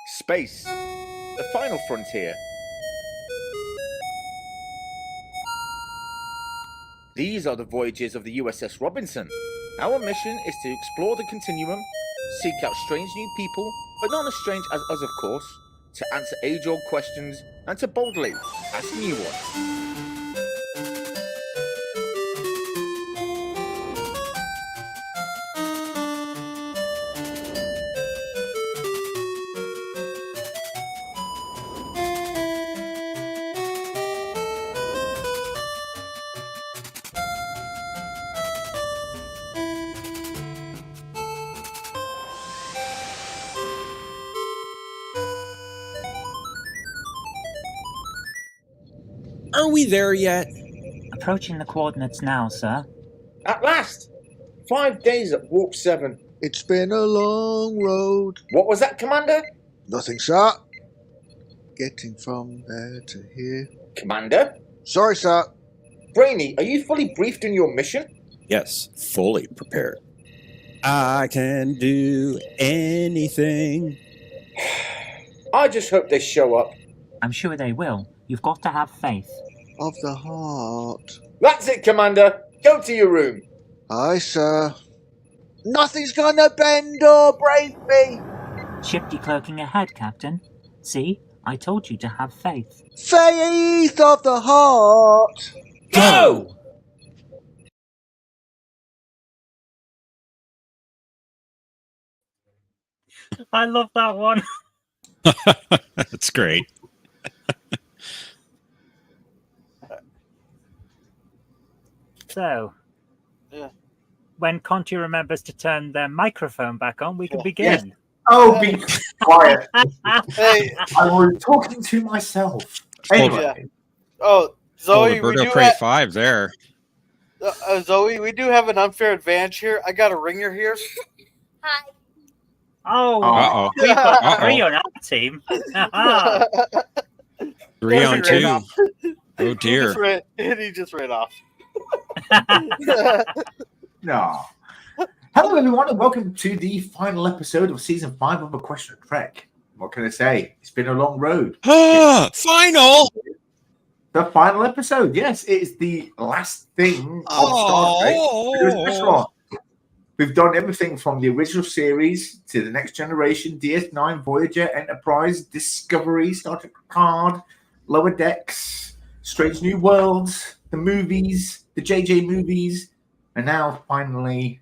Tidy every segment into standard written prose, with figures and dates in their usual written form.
Space, the final frontier. These are the voyages of the USS Robinson. Our mission is to explore the continuum, seek out strange new people, but not as strange as us, of course, to answer age-old questions, and to boldly ask new ones. Are we there yet? Approaching the coordinates now, sir. At last! 5 days at Warp 7. It's been a long road. What was that, Commander? Nothing, sir. Getting from there to here. Commander? Sorry, sir. Brainy, are you fully briefed on your mission? Yes, fully prepared. I can do anything. I just hope they show up. I'm sure they will. You've got to have faith. Of the heart. That's it, Commander. Go to your room. Aye, sir. Nothing's gonna bend or break me. Ship decloaking ahead, Captain. See? I told you to have faith. Faith of the heart. Go! I love that one. That's great. So, Yeah. when Conti remembers to turn their microphone back on, we can begin. Oh, be quiet. Hey, I was talking to myself. Anyway, oh, Zoe, we Roberto do Crate have, 5 there. Zoe, we do have an unfair advantage here. I got a ringer here. Hi. Oh, Uh-oh. we've got Uh-oh. 3 on our team. 3 on 2. Oh, He dear. just ran off. no. Hello, everyone, and welcome to the final episode of season 5 of A Question of Trek. What can I say? It's been a long road. Final! The final episode, yes, it is the last thing of Star Trek. It was this one. We've done everything from the original series to the Next Generation, DS9, Voyager, Enterprise, Discovery, Star Trek Picard, Lower Decks, Strange New Worlds, the movies, the JJ movies, and now finally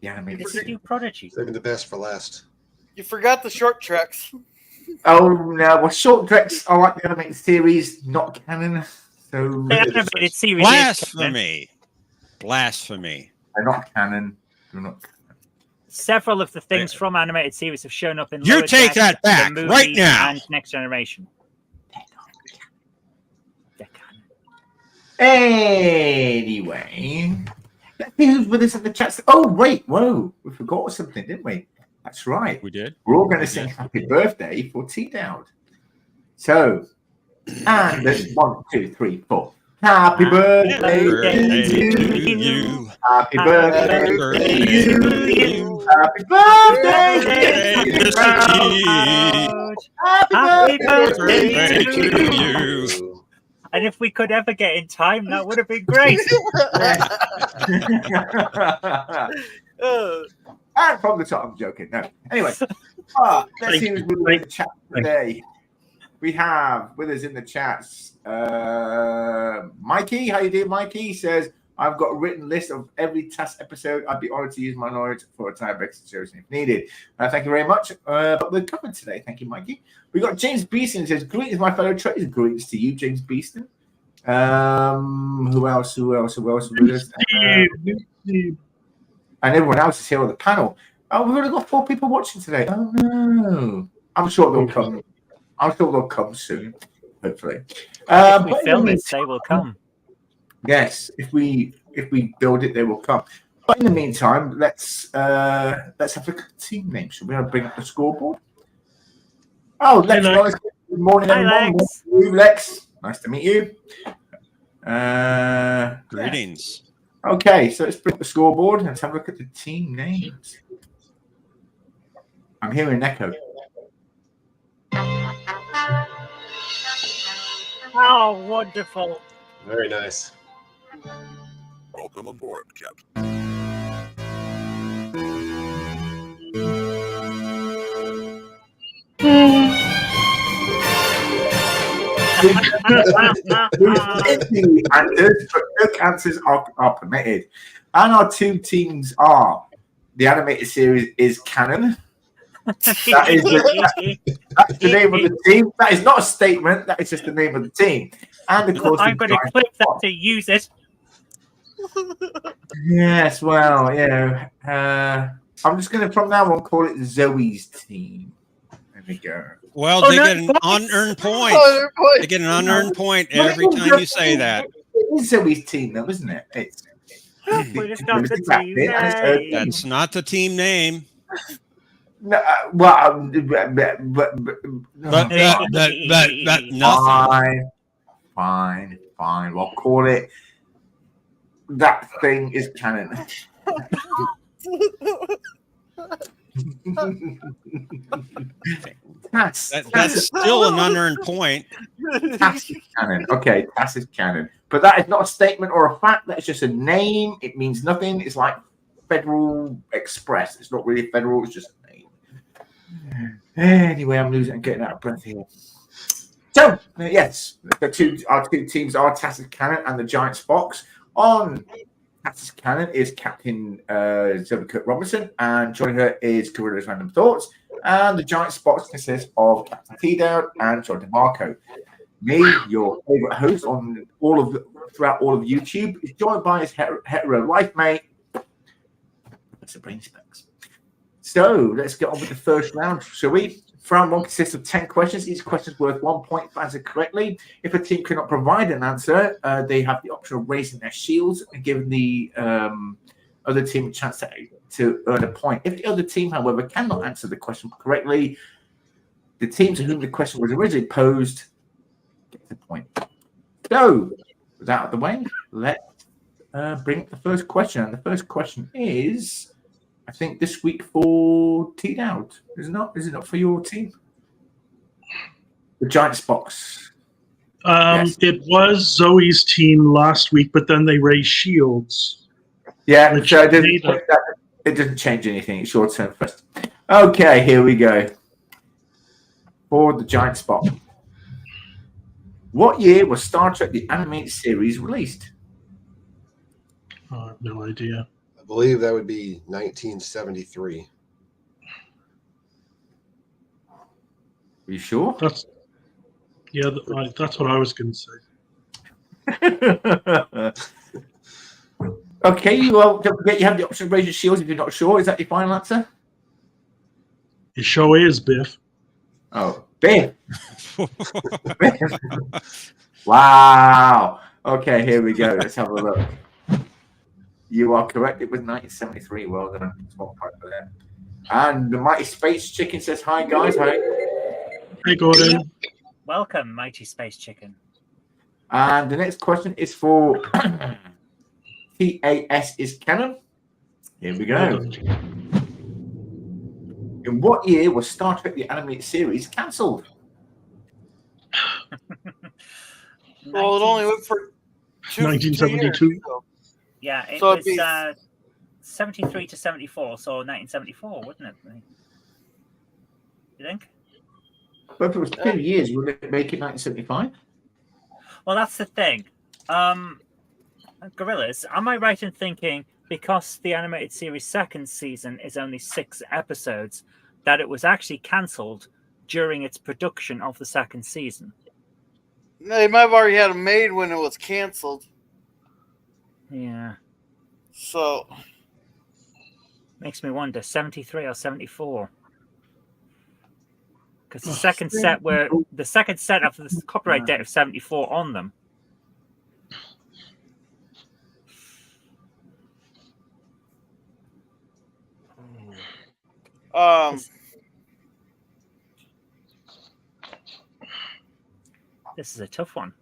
the animated Did you series. do Prodigy? Saving the best for last. You forgot the short treks. Oh no, well, short treks are like the animated series, not canon. So The animated series Blasphemy! Blasphemy. they're not canon. They're not. Several of the things from animated series have shown up in You Lower take Decks, that back the right movie, now. and Next Generation. They're canon. Anyway, let's see who's with us in the chat. Oh wait, whoa, we forgot something, didn't we? That's right. We did? We're all going to sing happy birthday for T-Dowd. So, and there's 1, 2, 3, 4. Happy birthday to you. Happy birthday to you. Happy birthday to you. Happy birthday to you. And if we could ever get in time, that would have been great. And from the top, I'm joking. No. Anyway, let's see who's with us in the chat today. We have with us in the chats Mikey. How you doing, Mikey? He says, I've got a written list of every task episode. I'd be honored to use my knowledge for a tiebreaker situation if needed. Thank you very much. But we're covered today. Thank you, Mikey. We got James Beeston who says, greetings, my fellow traders. Greetings to you, James Beeston. Who else? Who else with us? And everyone else is here on the panel. Oh, we've only got 4 people watching today. Oh no! I'm sure they'll come. I'm sure they'll come soon, hopefully. If we film it, they will come. Yes, if we build it, they will come. But in the meantime, let's have a look at the team name. Should we bring up the scoreboard? Oh, Lex, good morning, Hi, everyone. Lex. Morning, Lex. Nice to meet you. Greetings. Okay, so let's bring up the scoreboard and let's have a look at the team names. I'm hearing an echo. Oh, wonderful. Very nice. Welcome aboard, Captain. The answers, but no answers are permitted. And our two teams are the animated series is canon. That is that's the name of the team. That is not a statement. That is just the name of the team. And of course, I'm going to click that to use it. Yes, well, I'm just going to from now on call it Zoe's team. There we go. Well, they get an unearned point. They get an unearned point every time you say that. It is Zoe's team, though, isn't it? It's We just got the team name. That's not the team name. No, well, But nothing. Fine. We'll call it. That thing is canon. That's still an unearned point. Tass is canon. Okay, Tass is canon. But that is not a statement or a fact. That's just a name. It means nothing. It's like Federal Express. It's not really federal. It's just a name. Anyway, I'm getting out of breath here. So, yes, our two teams are Tass's Cannon and the Giants Fox. On Tass's Cannon is Captain Zoe Robinson, and joining her is Gorilla's Random Thoughts. And the Giants Fox consists of Captain T-Dowd and John DeMarco. Me, your favorite host on throughout all of YouTube, is joined by his hetero life mate, Professor Brain Specs. So let's get on with the first round, shall we? Round one consists of 10 questions. Each question is worth 1 point if answered correctly. If a team cannot provide an answer, they have the option of raising their shields and giving the other team a chance to earn a point. If the other team, however, cannot answer the question correctly, the team to whom the question was originally posed gets a point. So, with that out of the way, let's bring up the first question. And the first question is, I think this week for T-Dowd. Is it not for your team? The Giants Box. Yes. It was Zoe's team last week, but then they raised shields. Yeah, so it doesn't change anything. It's your turn first. Okay, here we go. For the Giants Box. What year was Star Trek the Animated Series released? I have no idea. I believe that would be 1973. Are you sure? That's what I was going to say. Okay, well, don't forget you have the option of raise your shields if you're not sure. Is that your final answer? It sure is, Biff. Oh, Biff. Wow. Okay, here we go. Let's have a look. You are correct. It was 1973. Well done. One point for that. And the Mighty Space Chicken says, hi, guys. Hi. Hey, Gordon. Welcome, Mighty Space Chicken. And the next question is for TAS is canon. Here we go. In what year was Star Trek the Animated Series cancelled? Well, it only went for 1972. Yeah, it So was 73 to 74, so 1974, wouldn't it? You think? But if it was 2 years, would it make it 1975? Well, that's the thing. Gorillas, am I right in thinking because the animated series second season is only 6 episodes, that it was actually cancelled during its production of the second season? They might have already had them made when it was canceled. Yeah. So makes me wonder, 73 or 74? Because the second set of the copyright date of 74 on them. This is a tough one.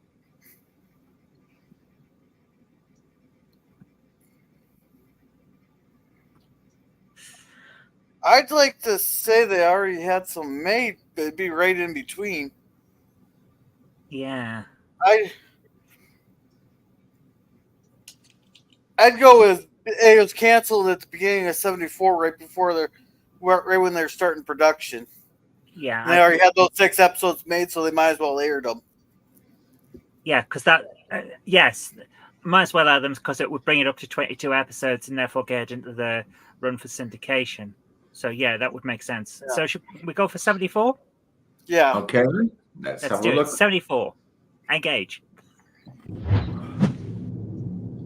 I'd like to say they already had some made, but it'd be right in between. Yeah. I'd go with it was canceled at the beginning of '74, right when they're starting production. Yeah. And they already had those 6 episodes made, so they might as well aired them. Yeah, because yes, might as well add them because it would bring it up to 22 episodes and therefore get into the run for syndication. So yeah, that would make sense. Yeah. So should we go for 74? Yeah. Okay, let's have do a look. it. 74. Engage.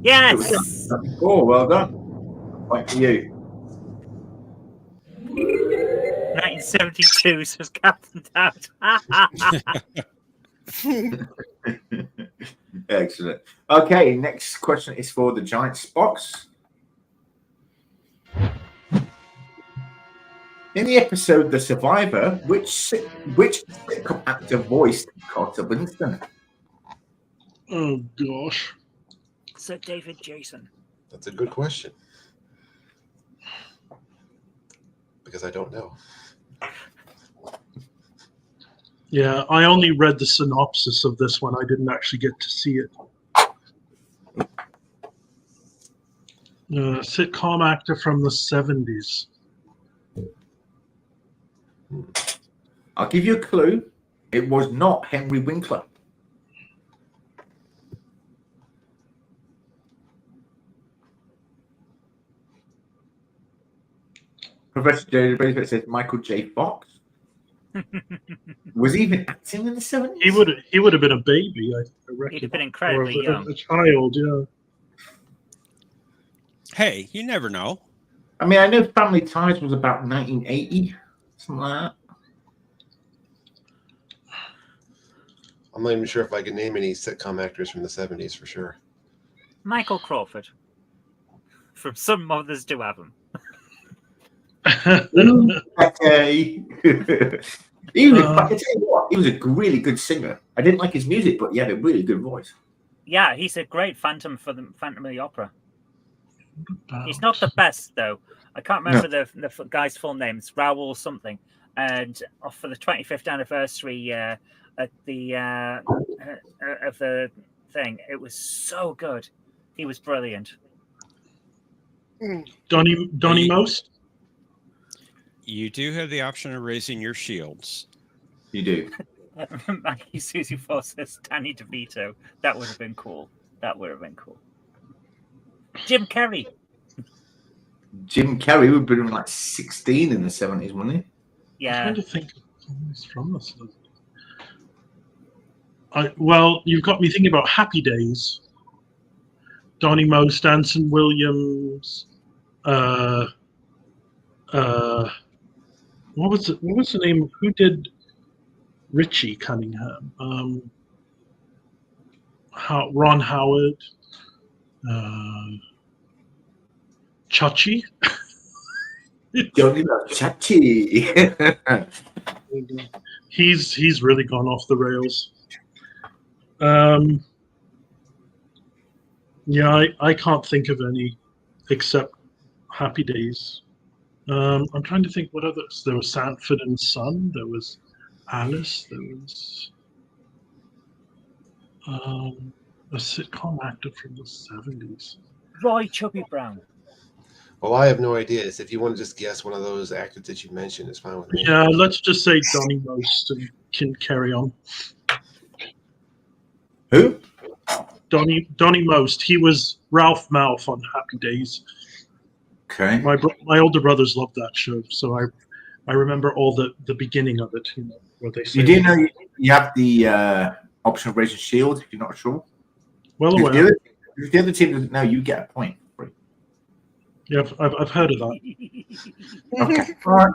Yes. Oh, well done. Point for you. 1972 was Captain Out. Excellent. Okay, next question is for the Giants box. In the episode The Survivor, which sitcom actor voiced Carter Winston? Oh gosh. Sir David Jason. That's a good question. Because I don't know. Yeah, I only read the synopsis of this one. I didn't actually get to see it. Sitcom actor from the 70s. I'll give you a clue. It was not Henry Winkler. Professor J. Braithwaite says Michael J. Fox. Was he even acting in the 70s? He would have been a baby, I reckon. He'd have been incredibly Or young. a child, yeah. Hey, you never know. I mean, I know Family Ties was about 1980, something like that. I'm not even sure if I can name any sitcom actors from the 70s for sure. Michael Crawford. From some mothers do have him. Okay. I can tell you what, he was a really good singer. I didn't like his music, but he had a really good voice. Yeah, he's a great Phantom of the Opera. He's not the best though. I can't remember the guy's full name. It's Raoul something. And for the 25th anniversary at the of the thing, it was so good. He was brilliant. Donnie Most. You do have the option of raising your shields. You do. Maggie Susie Foss says Danny DeVito. That would have been cool. Jim Carrey. Jim Carrey would have been like 16 in the 70s, wouldn't he? Yeah. I'm trying to think of who's from this. Well, you've got me thinking about Happy Days. Donnie Most, Anson Williams. What was the name? Who did Richie Cunningham? Ron Howard. Chachi. Johnny Chachi. He's really gone off the rails. Yeah, I can't think of any except Happy Days. I'm trying to think what others. There was Sanford and Son. There was Alice. There was a sitcom actor from the 70s. Roy Chubby Brown. Well, I have no idea. So if you want to just guess one of those actors that you mentioned, it's fine with me. Yeah, let's just say Donnie Most and can carry on. Who? Donnie Most. He was Ralph Malph on Happy Days. Okay. My older brothers loved that show, so I remember all the beginning of it. You know, where they say You do know you have the option of raising shield if you're not sure. Well If aware. the other team doesn't know, you get a point. Yeah, I've heard of that. Okay. All right.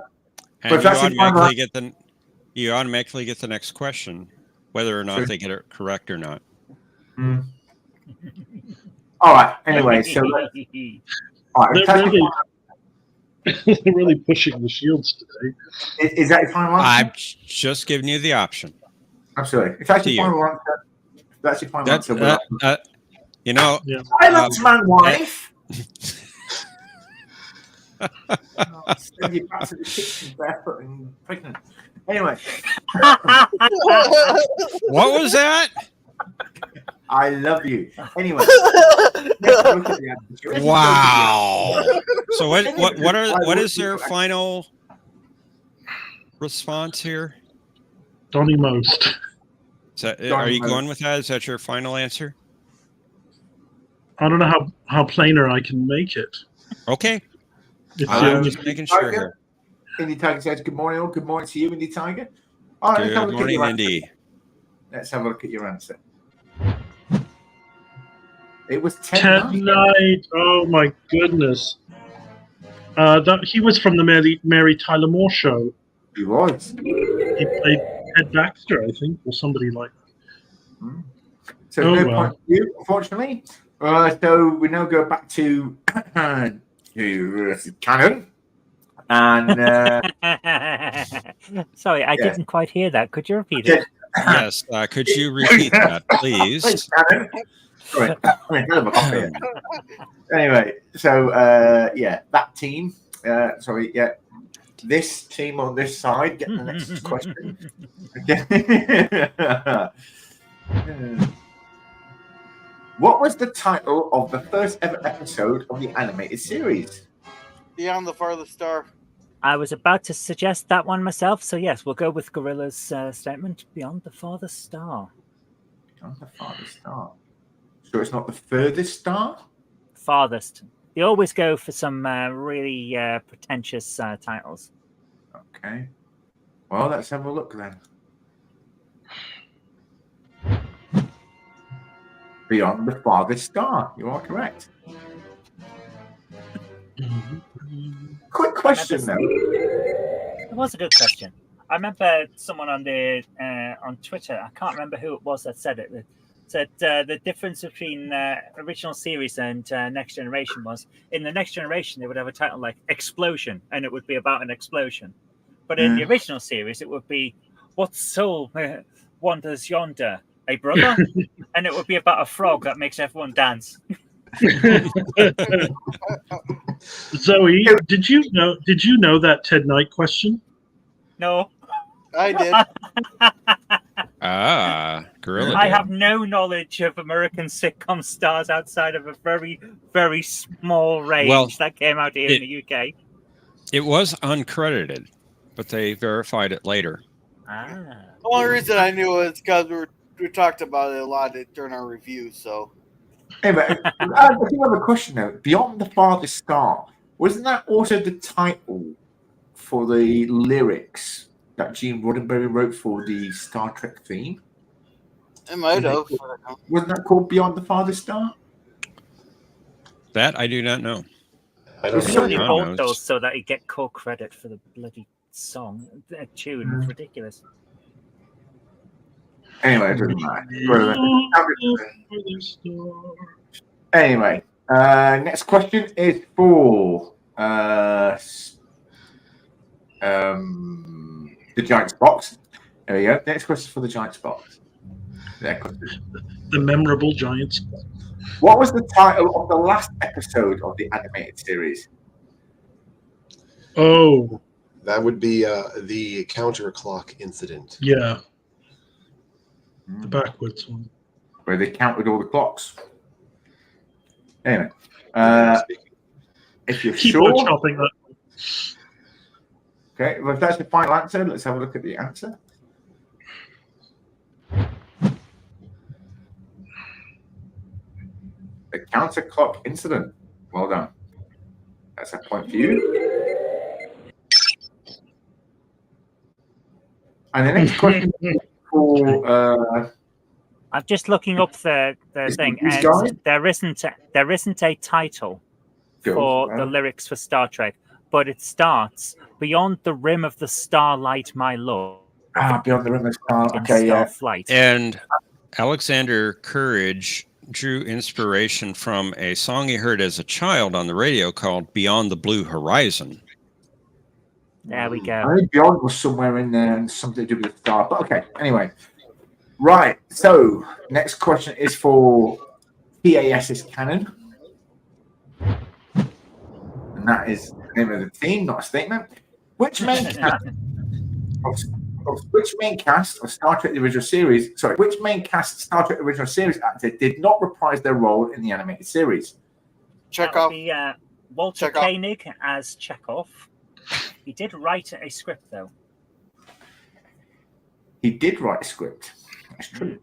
And you automatically get the next question, whether or not they get it correct or not. Mm. All right. Anyway, so They're really pushing the shields today. Is that your final answer? I've just given you the option. Absolutely. If that's your final answer, that's your final answer. Yeah. Silence, my wife. send you back to the kitchen barefoot and pregnant. Anyway. What was that? I love you. Anyway. Wow. So what is their final response here? Donny Most. Are you going with that? Is that your final answer? I don't know how plainer I can make it. Okay. I'm just making sure here. Indy Tiger says, good morning, all. Good morning to you, Indy Tiger. All right, good morning, Indy. Let's have a look at your answer. It was Ted Knight. Oh, my goodness. He was from the Mary Tyler Moore Show. He was. He played Ted Baxter, I think, or somebody like that. So no point for you, unfortunately. So we now go back to Canon. And sorry, I didn't quite hear that. Could you repeat it? Yes. Could you repeat that, please? Anyway, so that team. This team on this side get the next question. What was the title of the first ever episode of the animated series? Beyond the Farthest Star. I was about to suggest that one myself, so yes, we'll go with Gorilla's statement, Beyond the Farthest Star. Beyond the Farthest Star. So it's not the furthest star? Farthest. They always go for some really pretentious titles. Okay. Well, let's have a look then. Beyond the Farthest Star. You are correct. Quick question, though. It was a good question. I remember someone on Twitter, I can't remember who it was that said it, said the difference between original series and Next Generation was, in the Next Generation, they would have a title like Explosion, and it would be about an explosion. But in the original series, it would be, What Soul Wanders Yonder? A Brother? And it would be about a frog that makes everyone dance. Zoe, did you know that Ted Knight question? No. I did. Gorilla. I have no knowledge of American sitcom stars outside of a very, very small range that came out here in the UK. It was uncredited, but they verified it later. The only reason I knew it is because we talked about it a lot during our review. So, anyway, I do have a question though. Beyond the Farthest Star, wasn't that also the title for the lyrics that Gene Roddenberry wrote for the Star Trek theme? It might have. Wasn't that called Beyond the Farthest Star? That I do not know. I don't Surely know. bought those so that he'd get co-credit for the bloody song. The tune is ridiculous. Anyway, it doesn't matter. Anyway, next question is for the Giants box. There we go. Next question for the Giants box. The memorable Giants box. What was the title of the last episode of the animated series? Oh, that would be the counter clock incident. Yeah. The backwards one. Where they counted all the clocks. Anyway. If you're Keep sure. on chopping that. Okay, well, if that's the final answer, let's have a look at the answer. The counter clock incident. Well done. That's a point for you. And the next question for I'm just looking up the thing, and there isn't a title for the lyrics for Star Trek, but it starts Beyond the Rim of the Starlight, My Love. Beyond the Rim of the Starlight. Okay, yeah. Flight. And Alexander Courage drew inspiration from a song he heard as a child on the radio called Beyond the Blue Horizon. There we go. I think Beyond was somewhere in there and something to do with the star. But okay, anyway. Right, so next question is for PAS's Canon. And that is the name of the team, not a statement. Which main cast of Star Trek the original series? Sorry, which main cast Star Trek the original series actor did not reprise their role in the animated series? That would be Walter Koenig as Chekhov. He did write a script, though. He did write a script. That's true.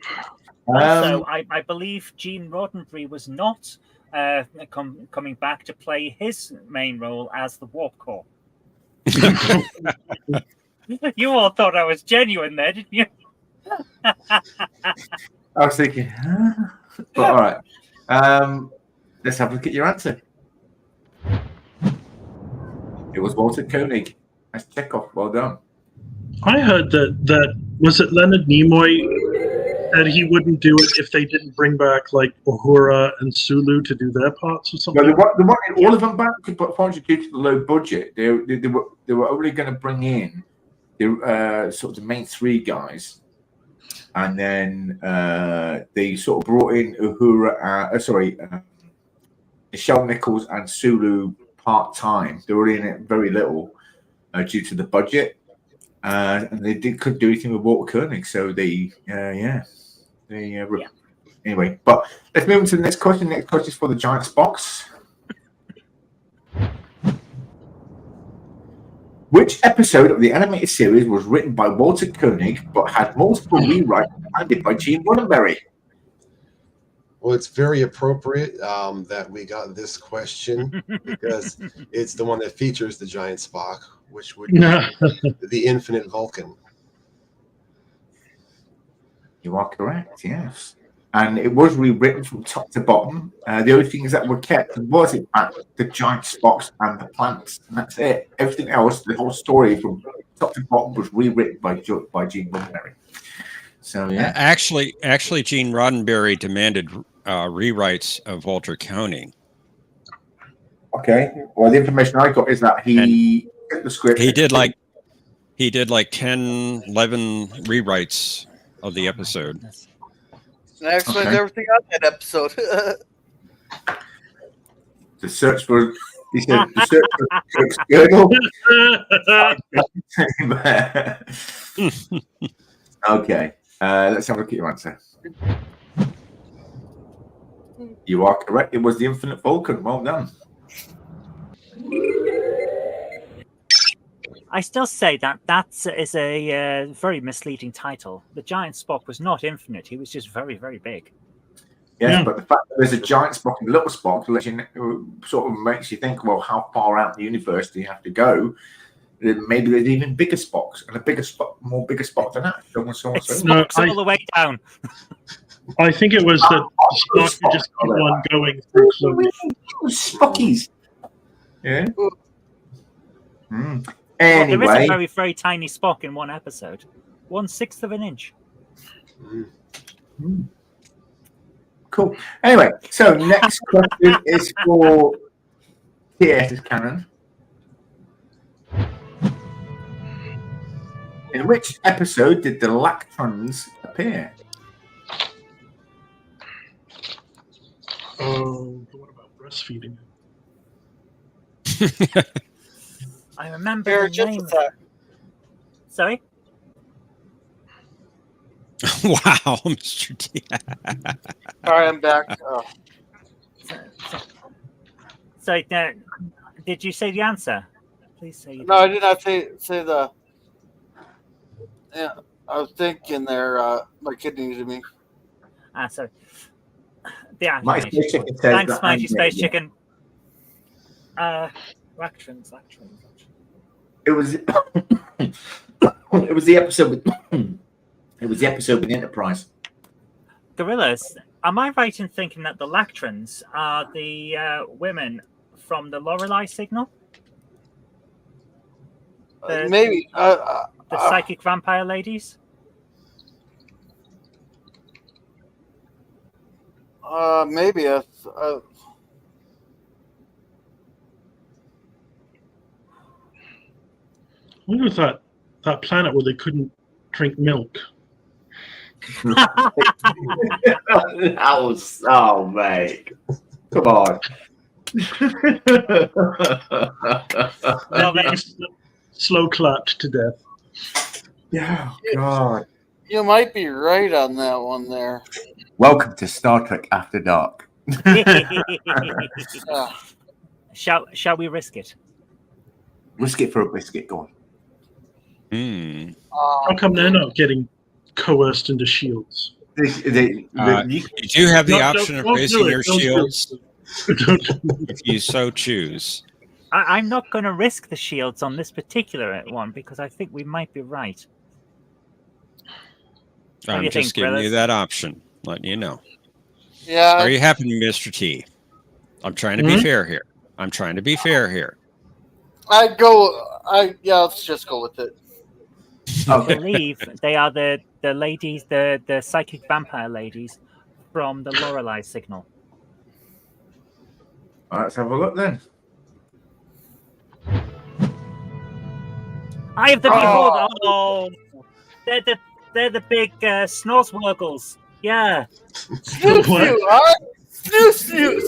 Also, I believe Gene Roddenberry was not coming back to play his main role as the Warp Core. You all thought I was genuine there, didn't you? I was thinking, huh? But all right. Let's have a look at your answer. It was Walter Koenig as Chekhov. Well done. I heard that was it Leonard Nimoy said he wouldn't do it if they didn't bring back like Uhura and Sulu to do their parts or something. No, they wanted all of them back, but unfortunately, due to the low budget, they were only going to bring in the sort of the main three guys, and then they sort of brought in Uhura, Nichelle Nichols and Sulu part time. They were in it very little due to the budget, and they couldn't do anything with Walter Koenig, so anyway. But let's move on to the next question. Next question is for the Giants box. Which episode of the animated series was written by Walter Koenig but had multiple rewrites handed by Gene Roddenberry? Well, it's very appropriate that we got this question because it's the one that features the giant Spock, which would be the Infinite Vulcan. You are correct, yes. And it was rewritten from top to bottom. The only things that were kept was, in fact, the giant Spocks and the plants. And that's it. Everything else, the whole story from top to bottom was rewritten by Gene Roddenberry. So, yeah. Actually, Gene Roddenberry demanded rewrites of Walter Koenig. Okay. Well, the information I got is that he took the script. He did like 10, 11 rewrites of the episode. And that explains everything on that episode. The search for external. Okay. Let's have a look at your answer. You are correct. It was the Infinite Vulcan. Well done. I still say that is a very misleading title. The giant Spock was not infinite. He was just very, very big. Yes, but the fact that there's a giant Spock and a little Spock sort of makes you think, well, how far out in the universe do you have to go? Maybe there's even bigger Spocks and a bigger Spock than that. Spock's all the way down. I think it was that Spock would just keep on going through Spockies. Yeah. Well, Anyway, there is a very, very tiny Spock in one episode. 1/6 of an inch. Cool. Anyway, so next question is for TS's Canon. In which episode did the Lactrons appear? Oh, what about breastfeeding? I remember the name. Sorry? Wow, Mr. T. All right, I'm back. So, did you say the answer? Please say. No, I did not say the. Yeah, I was thinking there. My kidney needed me. Sorry. Yeah. Mighty Space Chicken says Thanks, that Mighty Space yeah. Chicken. Lactrons. It was. It was the episode with. It was the episode with the Enterprise. Gorillas. Am I right in thinking that the Lactrons are the women from the Lorelei signal? Maybe. The psychic vampire ladies? Maybe. I wonder if that planet where they couldn't drink milk. That was mate. Come on. slow clapped to death. Yeah, God. You might be right on that one there. Welcome to Star Trek After Dark. Shall we risk it? Risk it for a biscuit, go on. How come they're not getting coerced into shields? You do have the option of raising your shields if you so choose. I'm not going to risk the shields on this particular one because I think we might be right. I'm just giving you that option, letting you know. Yeah. Are you happy, Mr. T? I'm trying to be fair here. Let's just go with it. I believe they are the ladies, the psychic vampire ladies from the Lorelei signal. All right, let's have a look then. Eye of the Beholder. Oh, they're the big snoreswurgles. Yeah. Snoop, huh? Snoop.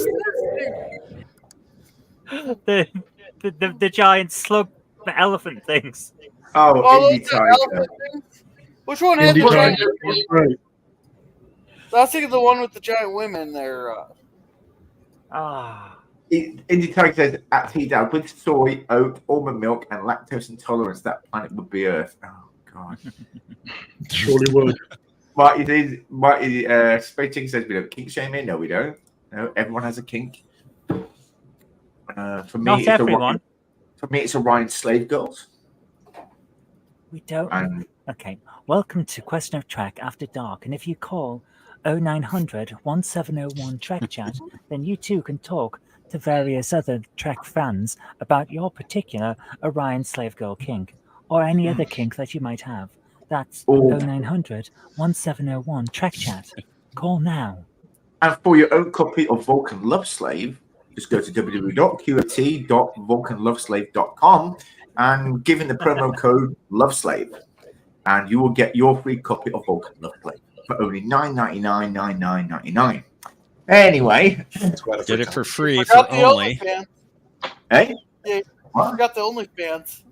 The giant slug elephant things. Oh, Indie Tiger. Which one has the Indie giant? Tiger, right. I was thinking the one with the giant women there. Indie Tiger says, at T-Down, with soy, oat, almond milk, and lactose intolerance, that planet would be Earth. Oh, God. Surely would. Marty Spating says, we don't kink shame here. No, we don't. No, everyone has a kink. For me, Not everyone. For me, it's Orion Slave Girls. We don't. Okay. Welcome to Question of Track After Dark. And if you call 0900 1701 Track Chat, then you too can talk to various other Trek fans about your particular Orion Slave Girl kink or any other kink that you might have. That's 0900 1701 Track Chat. Call now. And for your own copy of Vulcan Love Slave, just go to www.qot.vulcanloveslave.com and give in the promo code LoveSlave, and you will get your free copy of Vulcan Love Slave for only $9.99, $9.99. Anyway, get it for free for only. Hey, yeah, I forgot the OnlyFans.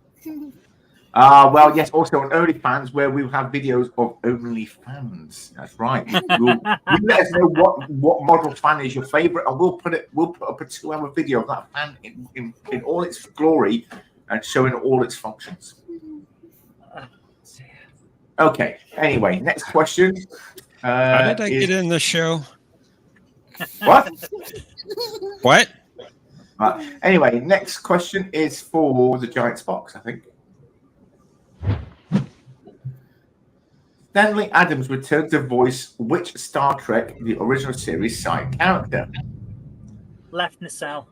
Well, yes, also on OnlyFans, where we'll have videos of OnlyFans. That's right. You let us know what model fan is your favorite, and we'll put up a 2-hour video of that fan in all its glory and showing all its functions. Okay. Anyway, next question. How did I get in the show? What? What? Anyway, next question is for the Giants box, I think. Stanley Adams returned to voice which Star Trek, the original series, side character? Left Nacelle.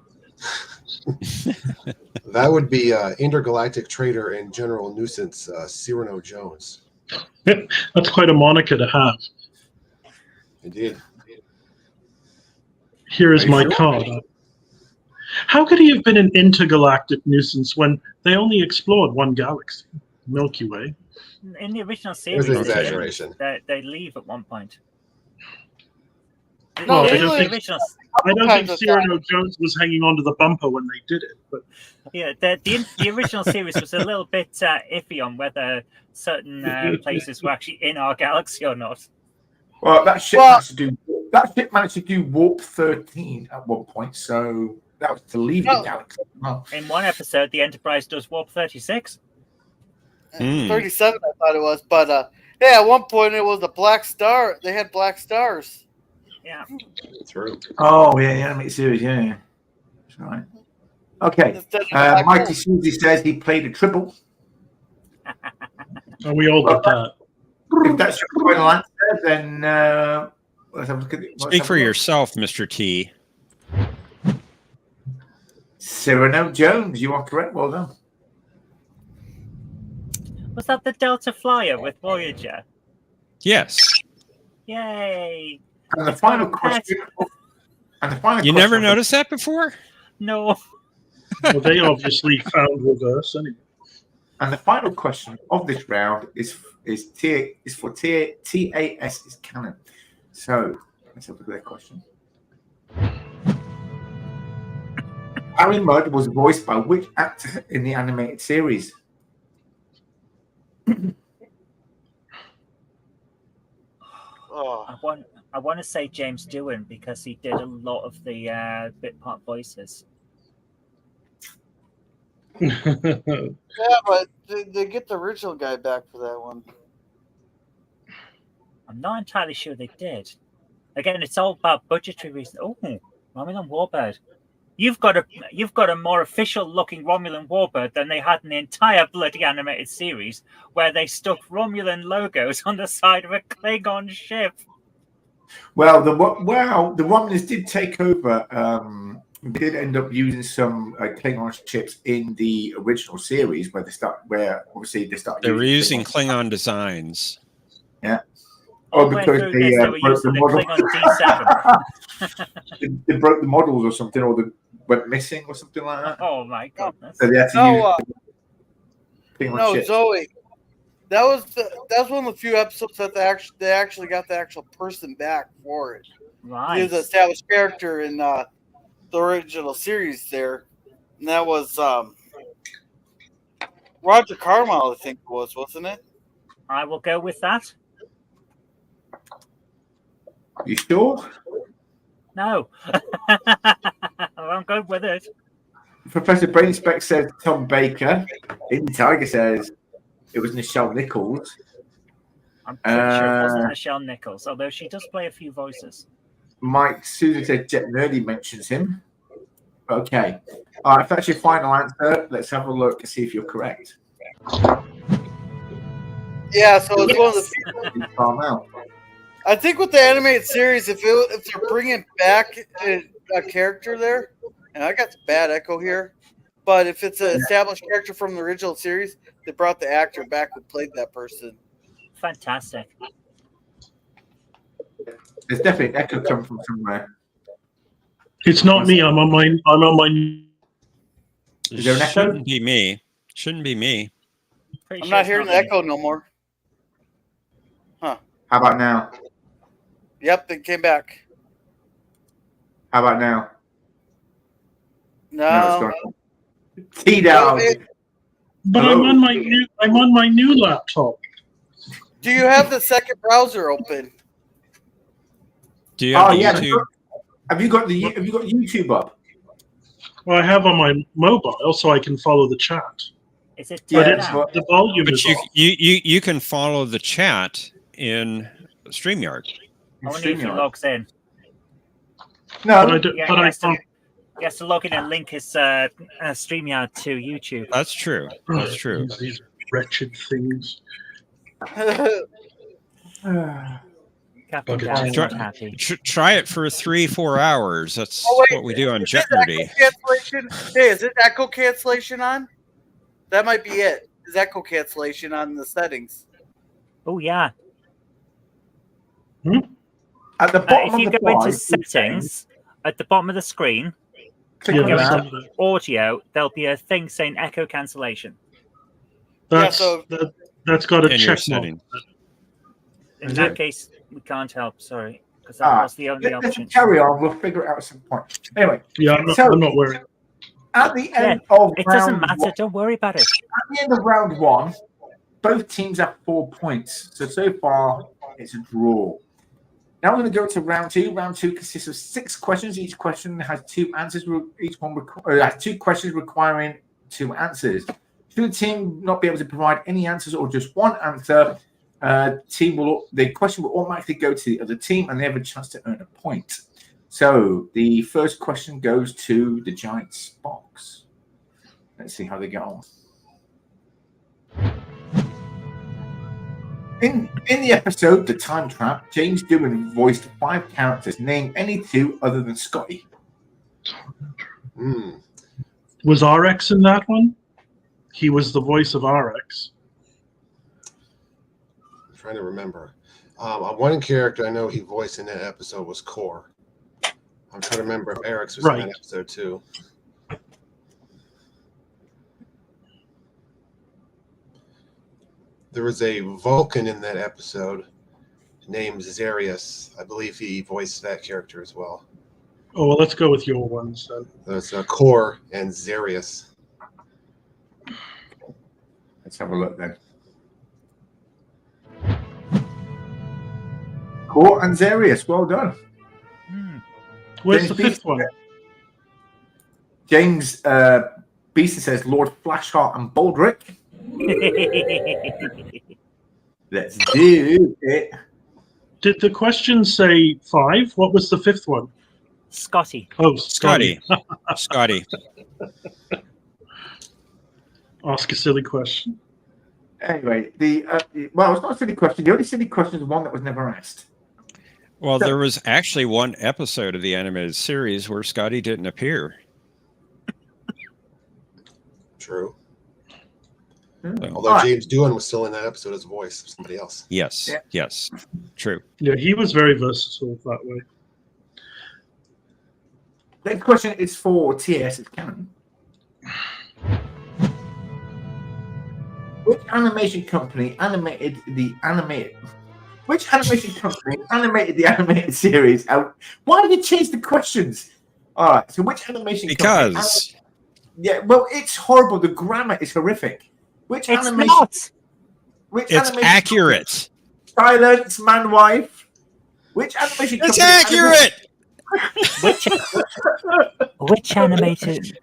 That would be intergalactic traitor and general nuisance Cyrano Jones. That's quite a moniker to have. Indeed. Here is my card. How could he have been an intergalactic nuisance when they only explored one galaxy, Milky Way? In the original series, There's an exaggeration. They leave at one point. No, I don't think Cyrano Jones was hanging onto the bumper when they did it. But yeah, the original series was a little bit iffy on whether certain places were actually in our galaxy or not. Well, that ship managed to do warp 13 at one point, so that was to leave the galaxy. Oh. In one episode, the Enterprise does warp 36. 37, I thought it was, but at one point it was a black star. They had black stars. Yeah, true. Oh yeah, the animated series, yeah, that's right. Okay, Mighty Susie says he played a triple. And we all did that. If that's your final answer, then let's have a look at it. Speak for yourself, Mr. T. Cyrano Jones, you are correct. Well done. Was that the Delta Flyer with Voyager? Yes. Yay! And the final question. You never noticed that before? No. Well, they obviously found reverse anyway. And the final question of this round is for TAS is canon. So let's have a look at that question. Harry Mudd was voiced by which actor in the animated series? Oh, I want to say James Doohan because he did a lot of the bit part voices. yeah, but they get the original guy back for that one. I'm not entirely sure they did. Again, it's all about budgetary reasons. Oh, Romulan Warbird. You've got a more official looking Romulan Warbird than they had in the entire bloody animated series, where they stuck Romulan logos on the side of a Klingon ship. Well, the Romulans did take over. They did end up using some Klingon ships in the original series, where obviously they started. They were using Klingon designs. Yeah. All the way through this, they were using the Klingon D7. They broke the models or something, or they went missing or something like that. Oh my goodness! So they had to use no, ships. Zoe. That was one of the few episodes that they actually got the actual person back for it. Right. He was an established character in the original series there, and that was Roger Carmyle, I think it was, wasn't it? I will go with that. You sure? No. I'm good with it. Professor Brain Spec says Tom Baker. In Tiger says it was Nichelle Nichols. I'm pretty sure it wasn't Nichelle Nichols, although she does play a few voices. Mike Susan said Jet Nerdy mentions him. Okay. All right, if that's your final answer, let's have a look to see if you're correct. Yeah, so it's one of the few. I think with the animated series, if they're bringing back a character there, and I got bad echo here, but if it's an established character from the original series, they brought the actor back who played that person. Fantastic. There's definitely an echo coming from somewhere. It's not me. I'm on my. Is there an echo? Shouldn't be me. Shouldn't be me. Pretty I'm sure not it's hearing the me. echo no more. Huh. How about now? Yep, it came back. How about now? No. It's gone. T-down. But Hello? I'm on my new laptop. Do you have the second browser open? Do you have YouTube? Have you got YouTube up? Well, I have on my mobile, so I can follow the chat. Is it But turned it's down? the volume But is you, off. you can follow the chat in StreamYard. Only if he logs in. No, But I do, Yeah, but he I has to, can't. he has to log in and link his StreamYard to YouTube. That's true. That's true. These wretched things. Captain Okay. Dan is Try, not happy. try it for 3-4 hours. That's what we do on Is this Jeopardy. echo cancellation? Hey, is it echo cancellation on? That might be it. Is echo cancellation on the settings? Oh yeah. At the bottom If of you the go into slide, settings at the bottom of the screen, click and on go that. into audio, there'll be a thing saying echo cancellation. That's so- that's got a In your check mark. setting. In Is that it? case, we can't help. Sorry, because that was the only Let's option. carry on. We'll figure it out at some point. Anyway, Yeah, I'm not worried. at the Yeah, end of it doesn't round matter. one, Don't worry about it. at the end of round one, both teams have 4 points. So far, it's a draw. Now we're going to go to round two. Round two consists of 6 questions. Each question has 2 answers. Each one has 2 questions requiring 2 answers. Should the team not be able to provide any answers or just one answer, the question will automatically go to the other team, and they have a chance to earn a point. So the first question goes to the Giants box. Let's see how they get on. In the episode The Time Trap, James Doohan voiced 5 characters. Name any 2 other than Scotty. Was RX in that one? He was the voice of RX. I'm trying to remember. One character I know he voiced in that episode was Core. I'm trying to remember if Eric's was in that episode too. There was a Vulcan in that episode named Zarius. I believe he voiced that character as well. Oh, well, let's go with your ones then. There's Core and Zarius. Let's have a look then. Court and Zarius. Well done. Where's James the fifth one? James Beeson says Lord Flashheart and Baldric. Let's do it. Did the question say 5? What was the fifth one? Scotty. Oh, Scotty. Scotty. Ask a silly question. Anyway, well, it's not a silly question. The only silly question is one that was never asked. Well, there was actually one episode of the animated series where Scotty didn't appear. True. So, Although James Doohan was still in that episode as a voice of somebody else. yes, yes, true. Yeah, he was very versatile that way. Next question is for TS. It's Canon. Which animation company animated the animated? Which animation company animated the animated series? Why did you change the questions? All right. So which animation? Because yeah, well, it's horrible. The grammar is horrific. Which It's animation? not. Which it's animation accurate. Silence, man, wife. Which animation? It's company accurate. Which animated?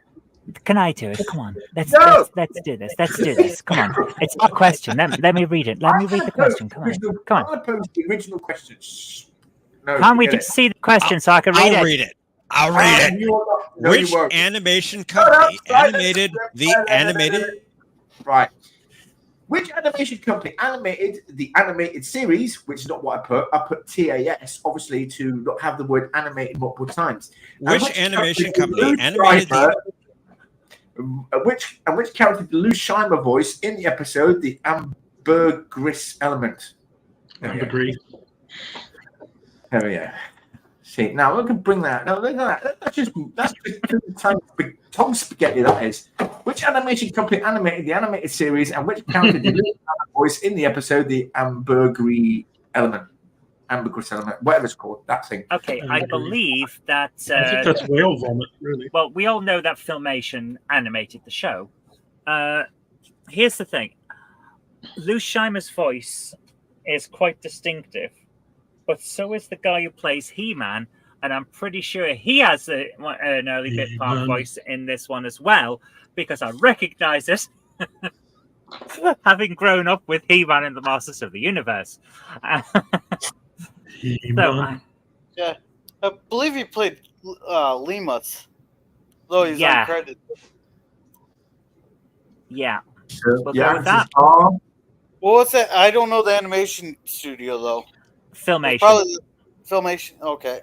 Can I do it? Come on, let's do this. Let's do this. Come on, it's our question. Let me read it. Let me read the question. Come on, come on. The original question. No, Can't we just see the question so I can read it? I'll read it. I'll read it. Which animation company animated the animated? Right. Which animation company animated the animated series? Which is not what I put. I put TAS, obviously, to not have the word animated multiple times. Which animation company animated the? Which character did Lou Scheimer voice in the episode The Ambergris Element? Ambergris. There we go. See, now we can bring that. No, that's just Tom Spaghetti. That is. Which animation company animated the animated series, and which character did Lou Scheimer voice in the episode The Ambergris Element? Ambergris Element, whatever it's called, that thing. Okay, I believe that. I think that's whale vomit, really. Well, we all know that Filmation animated the show. Here's the thing: Lou Scheimer's voice is quite distinctive, but so is the guy who plays He-Man, and I'm pretty sure he has an early bit part voice in this one as well, because I recognise it, having grown up with He-Man in the Masters of the Universe. He-Man. Yeah, I believe he played Lemus, though he's uncredited. Yeah. We'll go with that. Well, what's that? I don't know the animation studio though. Filmation. Probably Filmation. Okay.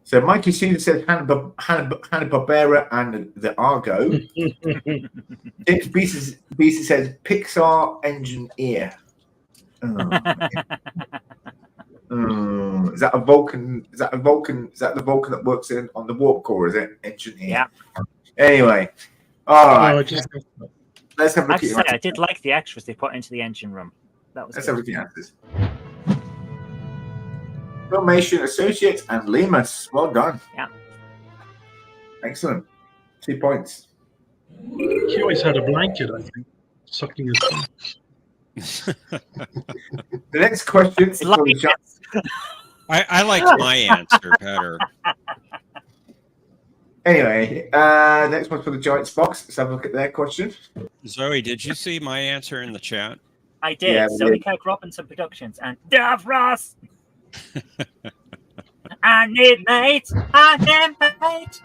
So Mikey Cedar says Hanna-Barbera and the Argo. James Beeson says Pixar Engineer. Is that a Vulcan? Is that the Vulcan that works on the warp core? Is it Engineer? Yeah. Anyway, all right. Let's have a look at I did like the extras they put into the engine room. That was. Let's have a look at answers. Filmation Associates and Lemus. Well done. Yeah. Excellent. 2 points. He always had a blanket, I think, sucking his thumb. The next question is for I liked my answer better. Anyway, next one's for the Giants box. Let's have a look at their question. Zoe, did you see my answer in the chat? I did. Yeah, Zoe Kirk Robinson Productions and Dav Ross. I need mates. I can mate.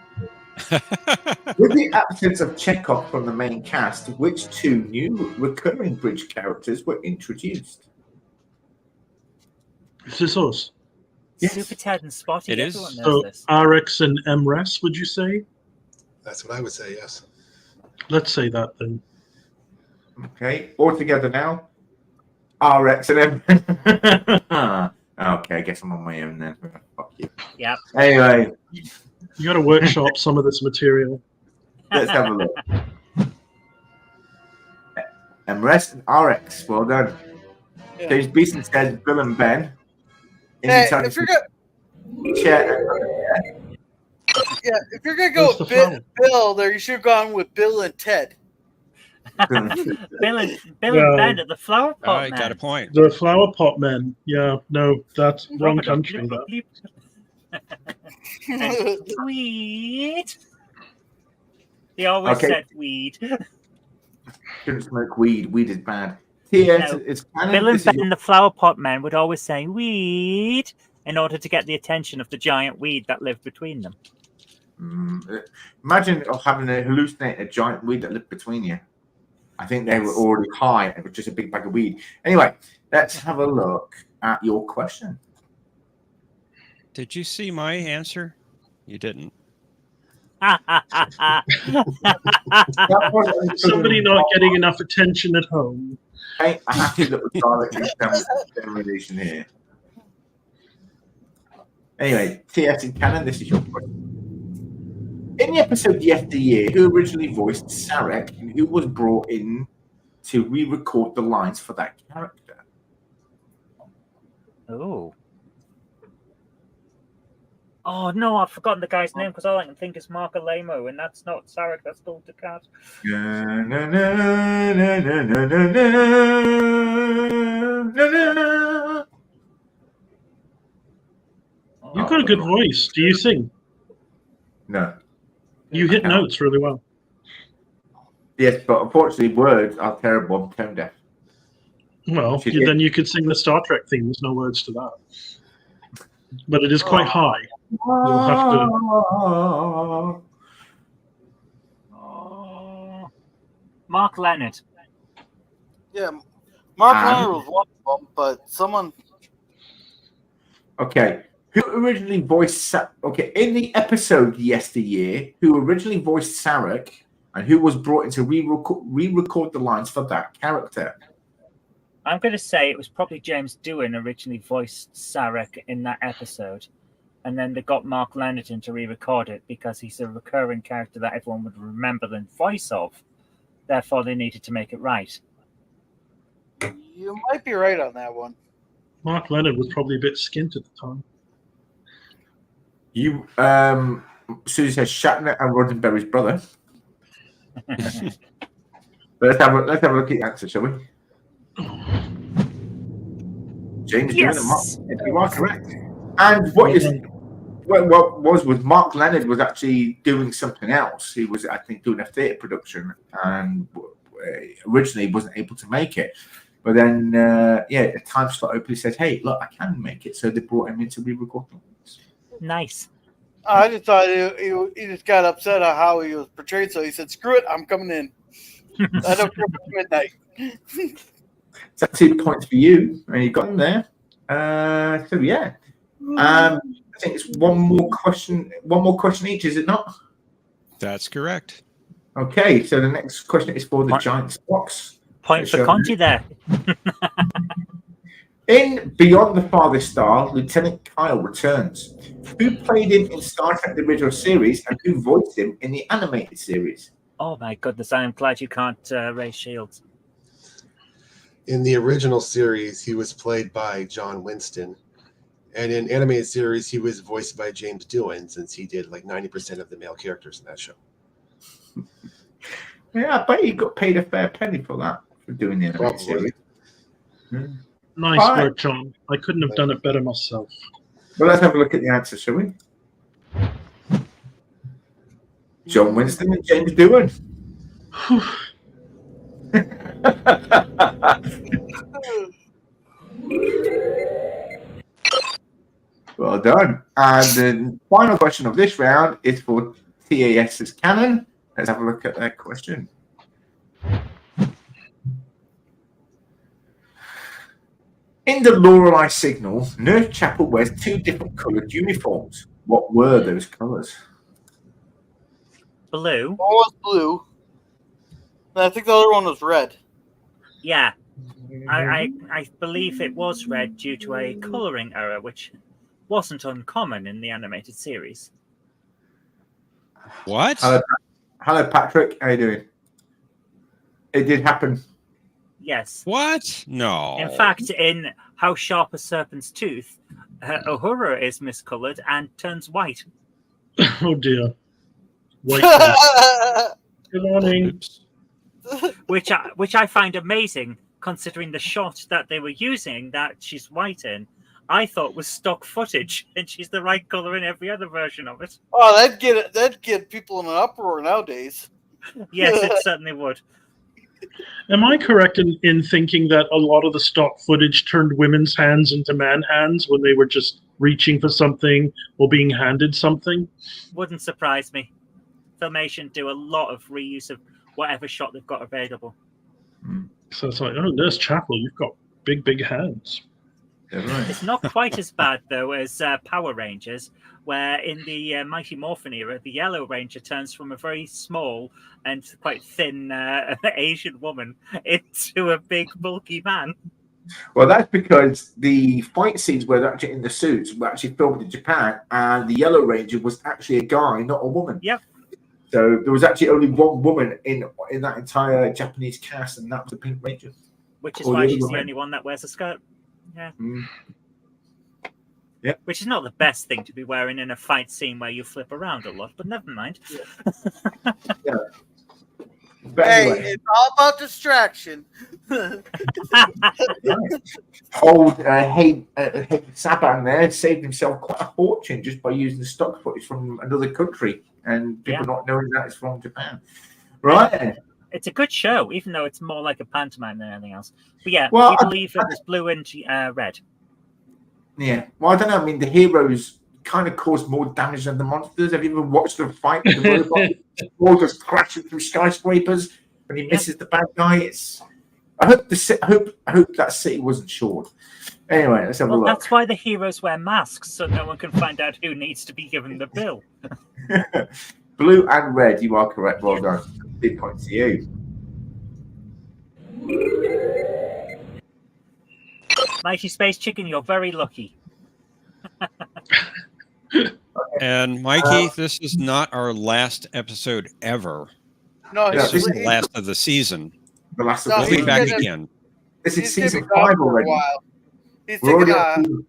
With the absence of Chekhov from the main cast, which 2 new recurring bridge characters were introduced? Is this us? Yes. Super Ted and Spotty. It is. Everyone knows So this. RX and MRES, would you say? That's what I would say, yes. Let's say that then. Okay, all together now. RX and M. Okay, I guess I'm on my own then. Fuck you. Yep. Anyway, You got to workshop some of this material. let's have a look. MRS and RX, well done. Yeah. James Beeson says Bill and Ben. Hey, if you're gonna, Chair. if you're gonna go What's the with flower? Bill there, you should have gone with Bill and Ted. Bill and Ben at the Flower Pot I Man. got a point. The Flower Pot Men. Yeah, no, that's wrong Robert, country. That. And weed. They always Okay. said weed. Shouldn't smoke weed. Weed is bad. Yes, No. it's canon. Bill and This is Ben, the Flower Pot Men, would always say weed in order to get the attention of the giant weed that lived between them. Imagine having a hallucinate a giant weed that lived between you. I think they were already high. It was just a big bag of weed. Anyway, let's have a look at your question. Did you see my answer? You didn't. Somebody not getting enough attention at home. Hey, I have to look at the generation here. Anyway, TS in canon, this is your question. In the episode Yesteryear, who originally voiced Sarek and who was brought in to re-record the lines for that character? Oh no, I've forgotten the guy's name because all I can think is Mark Alamo, and that's not Sarek, that's Dol Dukat. You've got a good voice. Do you sing? No. You hit notes really well. Yes, but unfortunately, words are terrible. I'm tone deaf. Well, then you could sing the Star Trek theme. There's no words to that. But it is quite high. You'll have to. Mark Leonard. Yeah, Mark Leonard was one of them, but someone. Okay, who originally voiced? Okay, in the episode Yesteryear, who originally voiced Sarek and who was brought in to re-record the lines for that character? I'm going to say it was probably James Doohan originally voiced Sarek in that episode. And then they got Mark Leonard in to re-record it because he's a recurring character that everyone would remember the voice of. Therefore, they needed to make it right. You might be right on that one. Mark Leonard was probably a bit skint at the time. You, Susie says Shatner and Roddenberry's brother. Let's have a look at the answer, shall we? James Doohan and Mark. You are correct. And what was Mark Leonard was actually doing something else. He was, I think, doing a theatre production and originally wasn't able to make it. But then, a time slot opened. He said, "Hey, look, I can make it." So they brought him in to re-record things. Nice. I just thought he just got upset at how he was portrayed. So he said, "Screw it, I'm coming in. I don't care about midnight." So 2 points for you, and you got him there. So yeah. I think it's one more question each, is it not? That's correct. Okay, so the next question is for the Giants box. Point for Conti there. In Beyond the Farthest Star, Lieutenant Kyle returns. Who played him in Star Trek the original series and who voiced him in the animated series? Oh my goodness, I am glad you can't raise shields. In the original series, he was played by John Winston. And in animated series, he was voiced by James Doohan, since he did like 90% of the male characters in that show. Yeah, I bet he got paid a fair penny for that, for doing the animated series. Nice work, John. I couldn't have done it better myself. Well, let's have a look at the answer, shall we? John Winston and James Doohan. Well done. And the final question of this round is for TAS's canon. Let's have a look at that question. In the Lorelei signal, Nurse Chapel wears 2 different coloured uniforms. What were those colours? Blue. One was blue. And I think the other one was red. Yeah. I believe it was red due to a colouring error, which wasn't uncommon in the animated series. What? Hello, Patrick. How you doing? It did happen. Yes. What? No. In fact, in How Sharp a Serpent's Tooth, Uhura is miscoloured and turns white. Oh dear. White. Good morning. Oops. which I find amazing considering the shot that they were using that she's white in. I thought was stock footage, and she's the right color in every other version of it. Oh, that'd get people in an uproar nowadays. Yes, it certainly would. Am I correct in thinking that a lot of the stock footage turned women's hands into man hands when they were just reaching for something or being handed something? Wouldn't surprise me. Filmation do a lot of reuse of whatever shot they've got available. So it's like, oh, Nurse Chapel, you've got big hands. It's not quite as bad, though, as Power Rangers, where in the Mighty Morphin era, the Yellow Ranger turns from a very small and quite thin Asian woman into a big, bulky man. Well, that's because the fight scenes where they're actually in the suits were actually filmed in Japan, and the Yellow Ranger was actually a guy, not a woman. Yep. So there was actually only one woman in that entire Japanese cast, and that was the Pink Ranger. Which is why she's the only one that wears a skirt. Yeah. Yeah. Which is not the best thing to be wearing in a fight scene where you flip around a lot, but never mind. Yeah. But Hey, anyway. it's all about distraction. Old Saban there saved himself quite a fortune just by using the stock footage from another country and people not knowing that it's from Japan. Right. It's a good show, even though it's more like a pantomime than anything else. But yeah, Well, we believe it was blue and red. Yeah. Well, I don't know. I mean, the heroes kind of cause more damage than the monsters. Have you ever watched them fight with the robot? All just crashing through skyscrapers when he misses the bad guy. I hope that city wasn't short. Anyway, let's have a look. That's why the heroes wear masks, so no one can find out who needs to be given the bill. Blue and red, you are correct. Well done. Big point to you. Mighty Space Chicken, you're very lucky. And Mikey, this is not our last episode ever. No, This is the last of the season. The last We'll be back again. This is He's season gonna be 5 gone for a already. while. He's We're taking already on season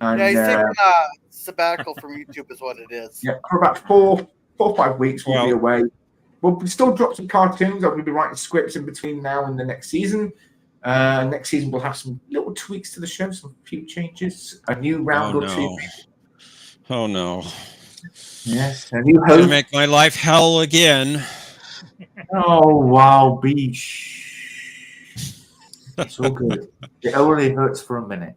5. yeah, he's And, taking a sabbatical from YouTube, is what it is. yeah, for about 4 or 5 weeks, we'll be away. We'll still drop some cartoons. I'm going to be writing scripts in between now and the next season. Next season, we'll have some little tweaks to the show, some few changes, a new round or two. Oh, no. Yes, a new Gonna host. make my life hell again. Oh, wow, beach. It's all good. It only hurts for a minute.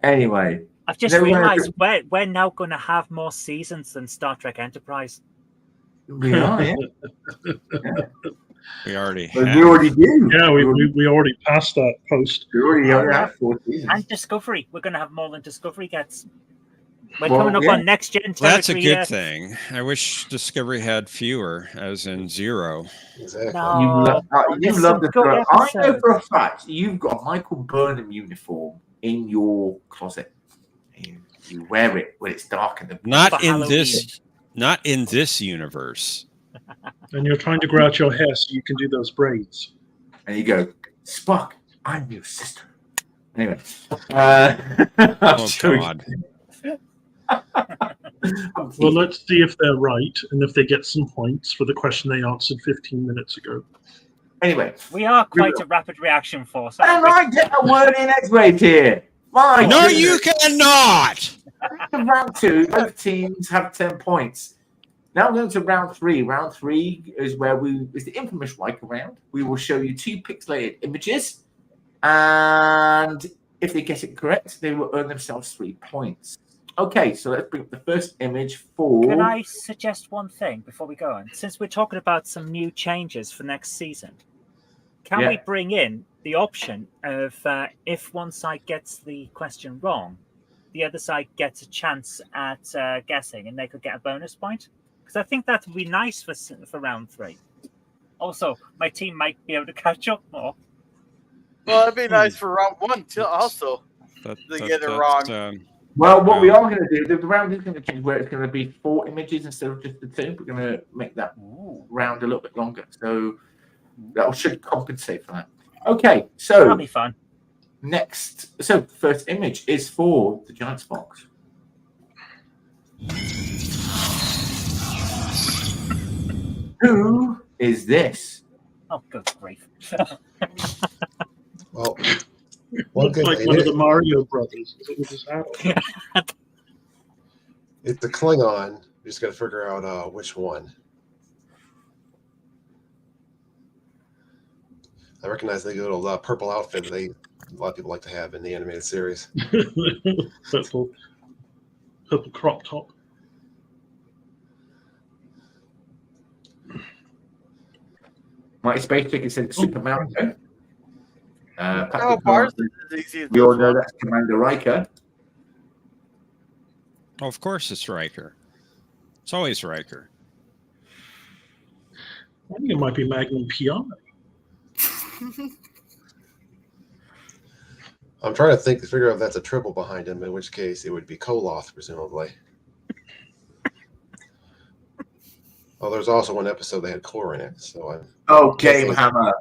Anyway. I've just realised we're now going to have more seasons than Star Trek Enterprise. We are, yeah. We already But have. we already do. Yeah, we already passed that post. We already have 4 seasons. And Discovery. We're going to have more than Discovery gets. We're Well, coming up yeah. on next gen territory. That's a good thing. I wish Discovery had fewer, as in 0. Exactly. No, You there's love some the good show. I know episodes. for a fact you've got a Michael Burnham uniform in your closet. You wear it when it's dark in the Not in this universe. And you're trying to grow out your hair so you can do those braids. And you go, Spock, I'm your sister. Anyway. Oh, God. Well, let's see if they're right and if they get some points for the question they answered 15 minutes ago. Anyway. We are quite a rapid reaction force. Am I get a word in X-rated here? My No, goodness. you cannot. Round 2, both teams have 10 points. Now going to round 3. Round 3 is where is the infamous Riker round. We will show you 2 pixelated images, and if they get it correct, they will earn themselves 3 points. Okay, so let's bring up the first image for. Can I suggest one thing before we go on? Since we're talking about some new changes for next season, can we bring in the option of if one side gets the question wrong, the other side gets a chance at guessing, and they could get a bonus point? Because I think that would be nice for round 3. Also, my team might be able to catch up more. Well, that'd be nice for round 1 too. Also, to get it wrong. Well, what we are going to do, the round is going to change where it's going to be 4 images instead of just the 2. We're going to make that round a little bit longer. So that should compensate for that. Okay, so that'll be fun. Next, so the first image is for the Giant Fox. Who is this? Oh, good grief. Well, It one looked good like thing, one of the Mario brothers. It was his hat. it's the Klingon. You just got to figure out which one. I recognize the little purple outfit that a lot of people like to have in the animated series. purple crop top. Mighty Space Chicken said Super Mountain. Oh, Bars is easy. We all know that's Commander Riker. Oh, of course it's Riker. It's always Riker. I think it might be Magnum PI. I'm trying to figure out if that's a triple behind him, in which case it would be Koloth, presumably. Well, there's also one episode that had core in it, so I'm. Oh, Game Hammer.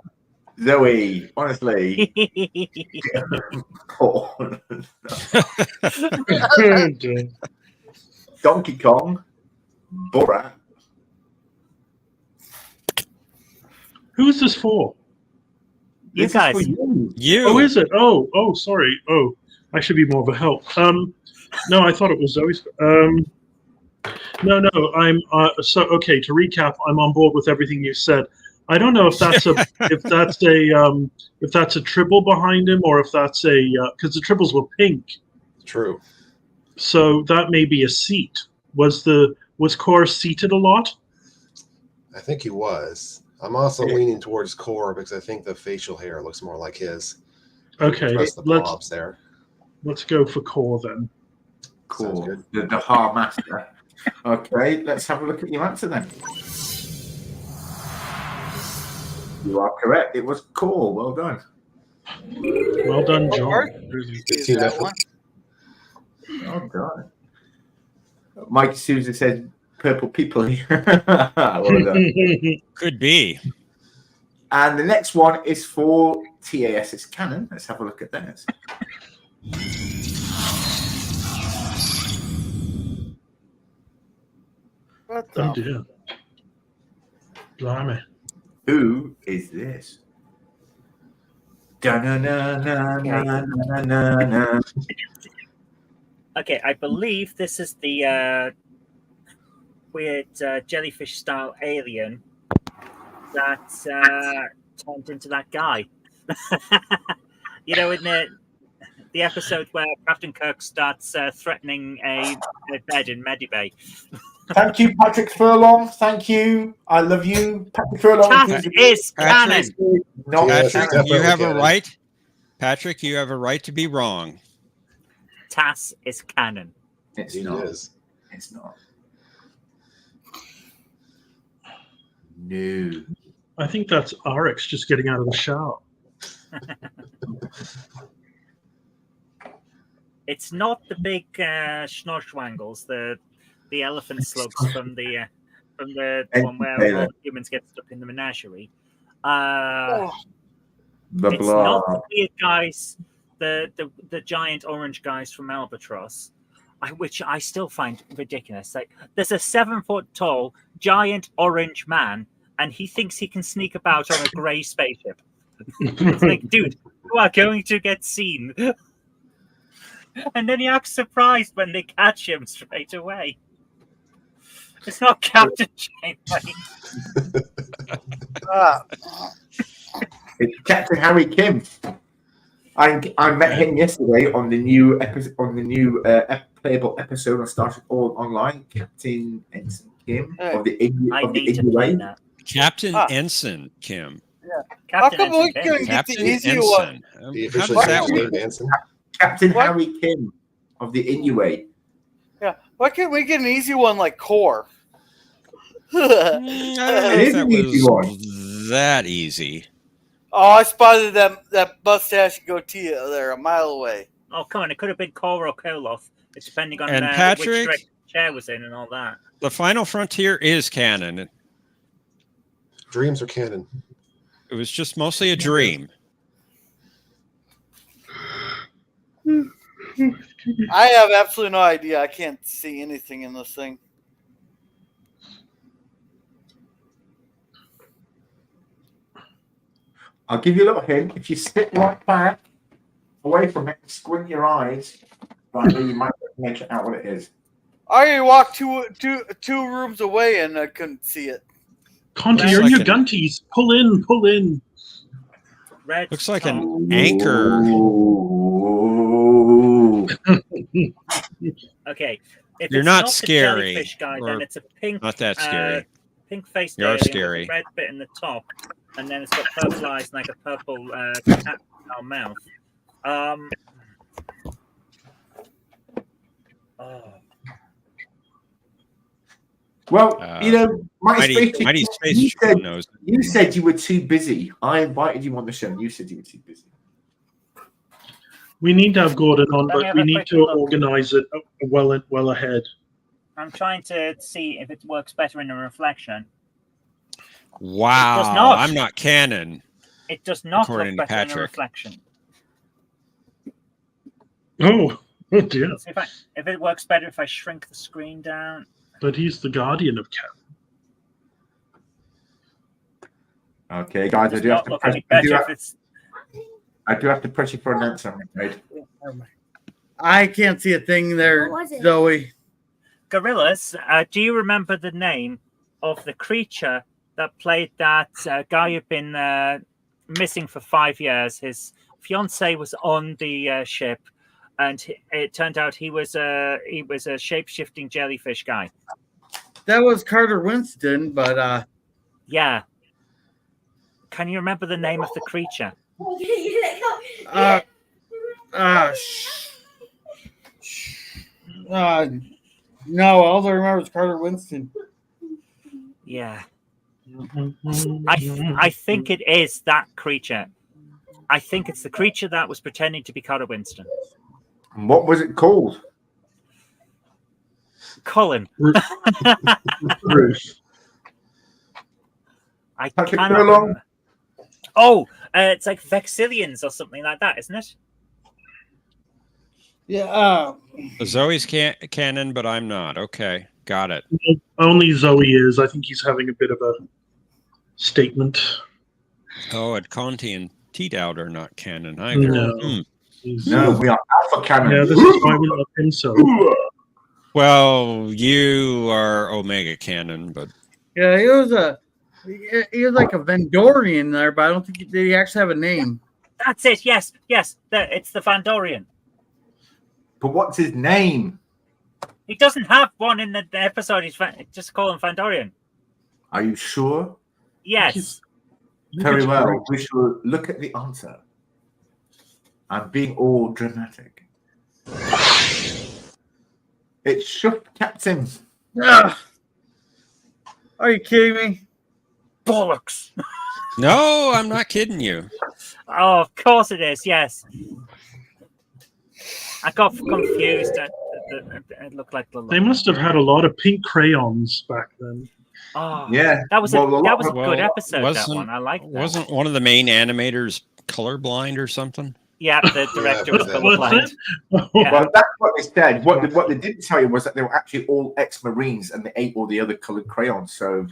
Zoe, honestly. Donkey Kong. Borat. Who is this for? You guys. Is for you. You. Oh, is it? Oh, sorry. Oh, I should be more of a help. No, I thought it was Zoe's. No, I'm so okay. To recap, I'm on board with everything you said. I don't know if that's a if that's a tribble behind him or if that's a because the tribbles were pink. True. So that may be a seat. Was Core seated a lot? I think he was. I'm also leaning towards Core because I think the facial hair looks more like his. Okay, Trust the blobs there. Let's go for Core then. Cool. The Ha Master. Okay, let's have a look at your answer then. You are correct. It was Core. Well done. Well done, John. Oh God. Mike Sousa said purple people here. Well done. Could be. And the next one is for TAS. It's canon. Let's have a look at that. What Oh the? dear. Blimey. Who is this? Da-na-na-na-na-na-na-na. Okay, I believe this is the weird jellyfish-style alien that turned into that guy. You know, in the episode where Captain Kirk starts threatening a bed in Medibay. Thank you, Patrick Furlong. Thank you. I love you, Patrick Furlong. That is canon. Not Patrick, canon. you have a right. Patrick, you have a right to be wrong. TAS is canon. It's It not. is. It's not. No. I think that's RX just getting out of the shower. It's not the big schnorschwangles, the elephant slugs from the one where all the humans get stuck in the menagerie. The It's not the weird guys, the giant orange guys from Albatross, which I still find ridiculous. Like, there's a 7-foot-tall giant orange man, and he thinks he can sneak about on a grey spaceship. It's like, dude, you are going to get seen. And then he acts surprised when they catch him straight away. It's not Captain Janeway. It's Captain Harry Kim. I met him yesterday on the new episode, playable episode on Star Trek Online. Captain Ensign Kim of the Inuit. Captain Ensign Kim. Yeah. How come we couldn't get the easy one? How does that work? Captain Harry Kim of the Inuit. Yeah. Why can't we get an easy one like Core? I don't know if that was that easy. Oh, I spotted that mustache goatee there a mile away. Oh, come on. It could have been Core or Koloth. It's depending on And which Patrick, direction the chair was in and all that. The Final Frontier is canon. Dreams are canon. It was just mostly a dream. I have absolutely no idea. I can't see anything in this thing. I'll give you a little hint. If you sit right back, away from it, squint your eyes, right there, you might make it out what it is. I already walked two rooms away and I couldn't see it. Conti, Looks are like you an- gunties? Pull in. Red Looks like top. an anchor. Ooh. Okay. If You're it's not not scary, the jellyfish guy, or then it's a pink, not that scary. pink-faced You're alien scary. with a red bit in the top, and then it's got purple eyes and like a purple cat mouth. Oh. Well, Mighty Mighty Space you said, knows. you said you were too busy. I invited you on the show, and you said you were too busy. We need to have Gordon on, Let me but have we a need quick to look. organize it well ahead. I'm trying to see if it works better in a reflection. Wow, It does not. I'm not canon. It does not According look to better in a Patrick. reflection. Oh dear. Let's see if it works better if I shrink the screen down. But he's the guardian of Cat. Okay, guys, It does not look any better if it's. I do have to press you for an answer, I'm afraid. I can't see a thing there, Zoe. Gorillas, do you remember the name of the creature that played that guy who'd been missing for 5 years? His fiance was on the ship, and it turned out he was a shape-shifting jellyfish guy. That was Carter Winston, but Yeah. Can you remember the name of the creature? No, all I remember is Carter Winston. Yeah. I think it is that creature. I think it's the creature that was pretending to be Carter Winston. And what was it called? Colin. Bruce. I Patrick cannot Furlong? remember. Oh, it's like Vexillions or something like that, isn't it? Yeah. Zoe's canon, but I'm not. Okay, got it. Only Zoe is. I think he's having a bit of a statement. Oh, and Conti and T-Dowd are not canon either. No. No, we are Alpha Canon. Yeah, this is why we love him so. Well, you are Omega canon, but Yeah, he was like a Vendorian there, but I don't think did he actually have a name. That's it. Yes. It's the Vandorian. But what's his name? He doesn't have one in the episode. He's just call him Vandorian. Are you sure? Yes. Very well. We shall look at the answer. I'm being all dramatic. It's Ship Captain. Ugh. Are you kidding me? Bollocks. no, I'm not kidding you. Oh, of course it is. Yes. I got confused. It looked like the. They must have had a lot of pink crayons back then. Oh, Yeah. That was a good episode. That wasn't- one. I like that. Wasn't one of the main animators colorblind or something? Yeah, the director was that colorblind. Was Yeah. Well, that's what they said. What they didn't tell you was that they were actually all ex-Marines and they ate all the other colored crayons. So,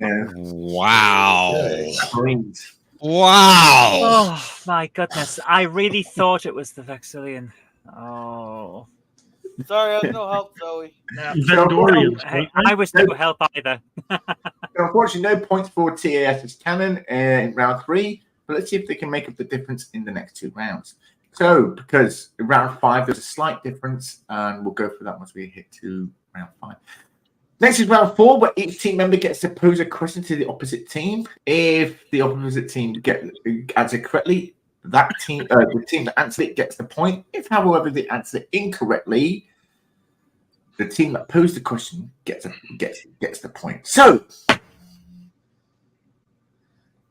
yeah, Wow. Marines. Wow. Oh my goodness! I really thought it was the Vexillion. Oh, Sorry, I have no help, Zoe. no. Vendorians. Hey, I was no help either. Unfortunately, no points for TAS's Cannon in round 3. But let's see if they can make up the difference in the next 2 rounds. So, because in round 5 there's a slight difference, and we'll go through that once we hit to round 5. Next is round 4, where each team member gets to pose a question to the opposite team. If the opposite team answers it correctly, that team, the team that answered it gets the point. If, however, they answer it incorrectly, the team that posed the question gets the point. So,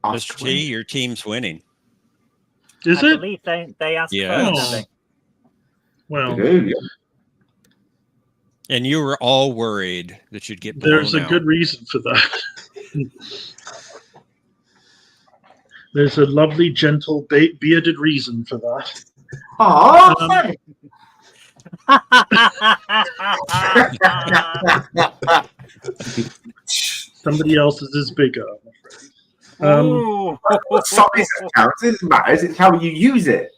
Mr. T, your team's winning. Is I it? believe they asked Yes. first, don't they? Well, And you were all worried that you'd get blown there's a out. good reason for that. There's a lovely, gentle, bearded reason for that. Aww. Somebody else's is bigger, I'm afraid. Ooh. Size that counts. It doesn't matter. It's how you use it.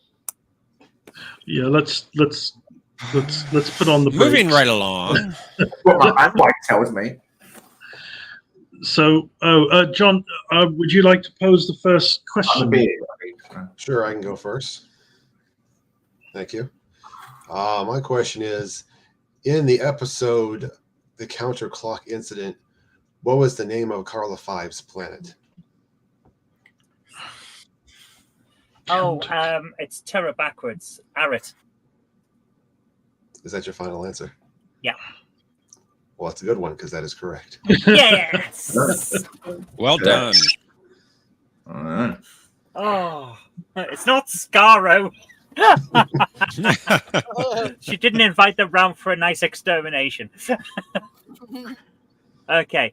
Yeah, let's put on the Moving brakes. right along. What my handbike tells me. So, John, would you like to pose the first I'm a question? beard. Sure, I can go first. Thank you. My question is, in the episode The Counter Clock Incident, what was the name of Carla Five's planet? Oh, it's Terra backwards. Arret. Is that your final answer? Yeah. Well, that's a good one because that is correct. Yes. Well done. Oh, it's not Scarro. She didn't invite them round for a nice extermination. Okay.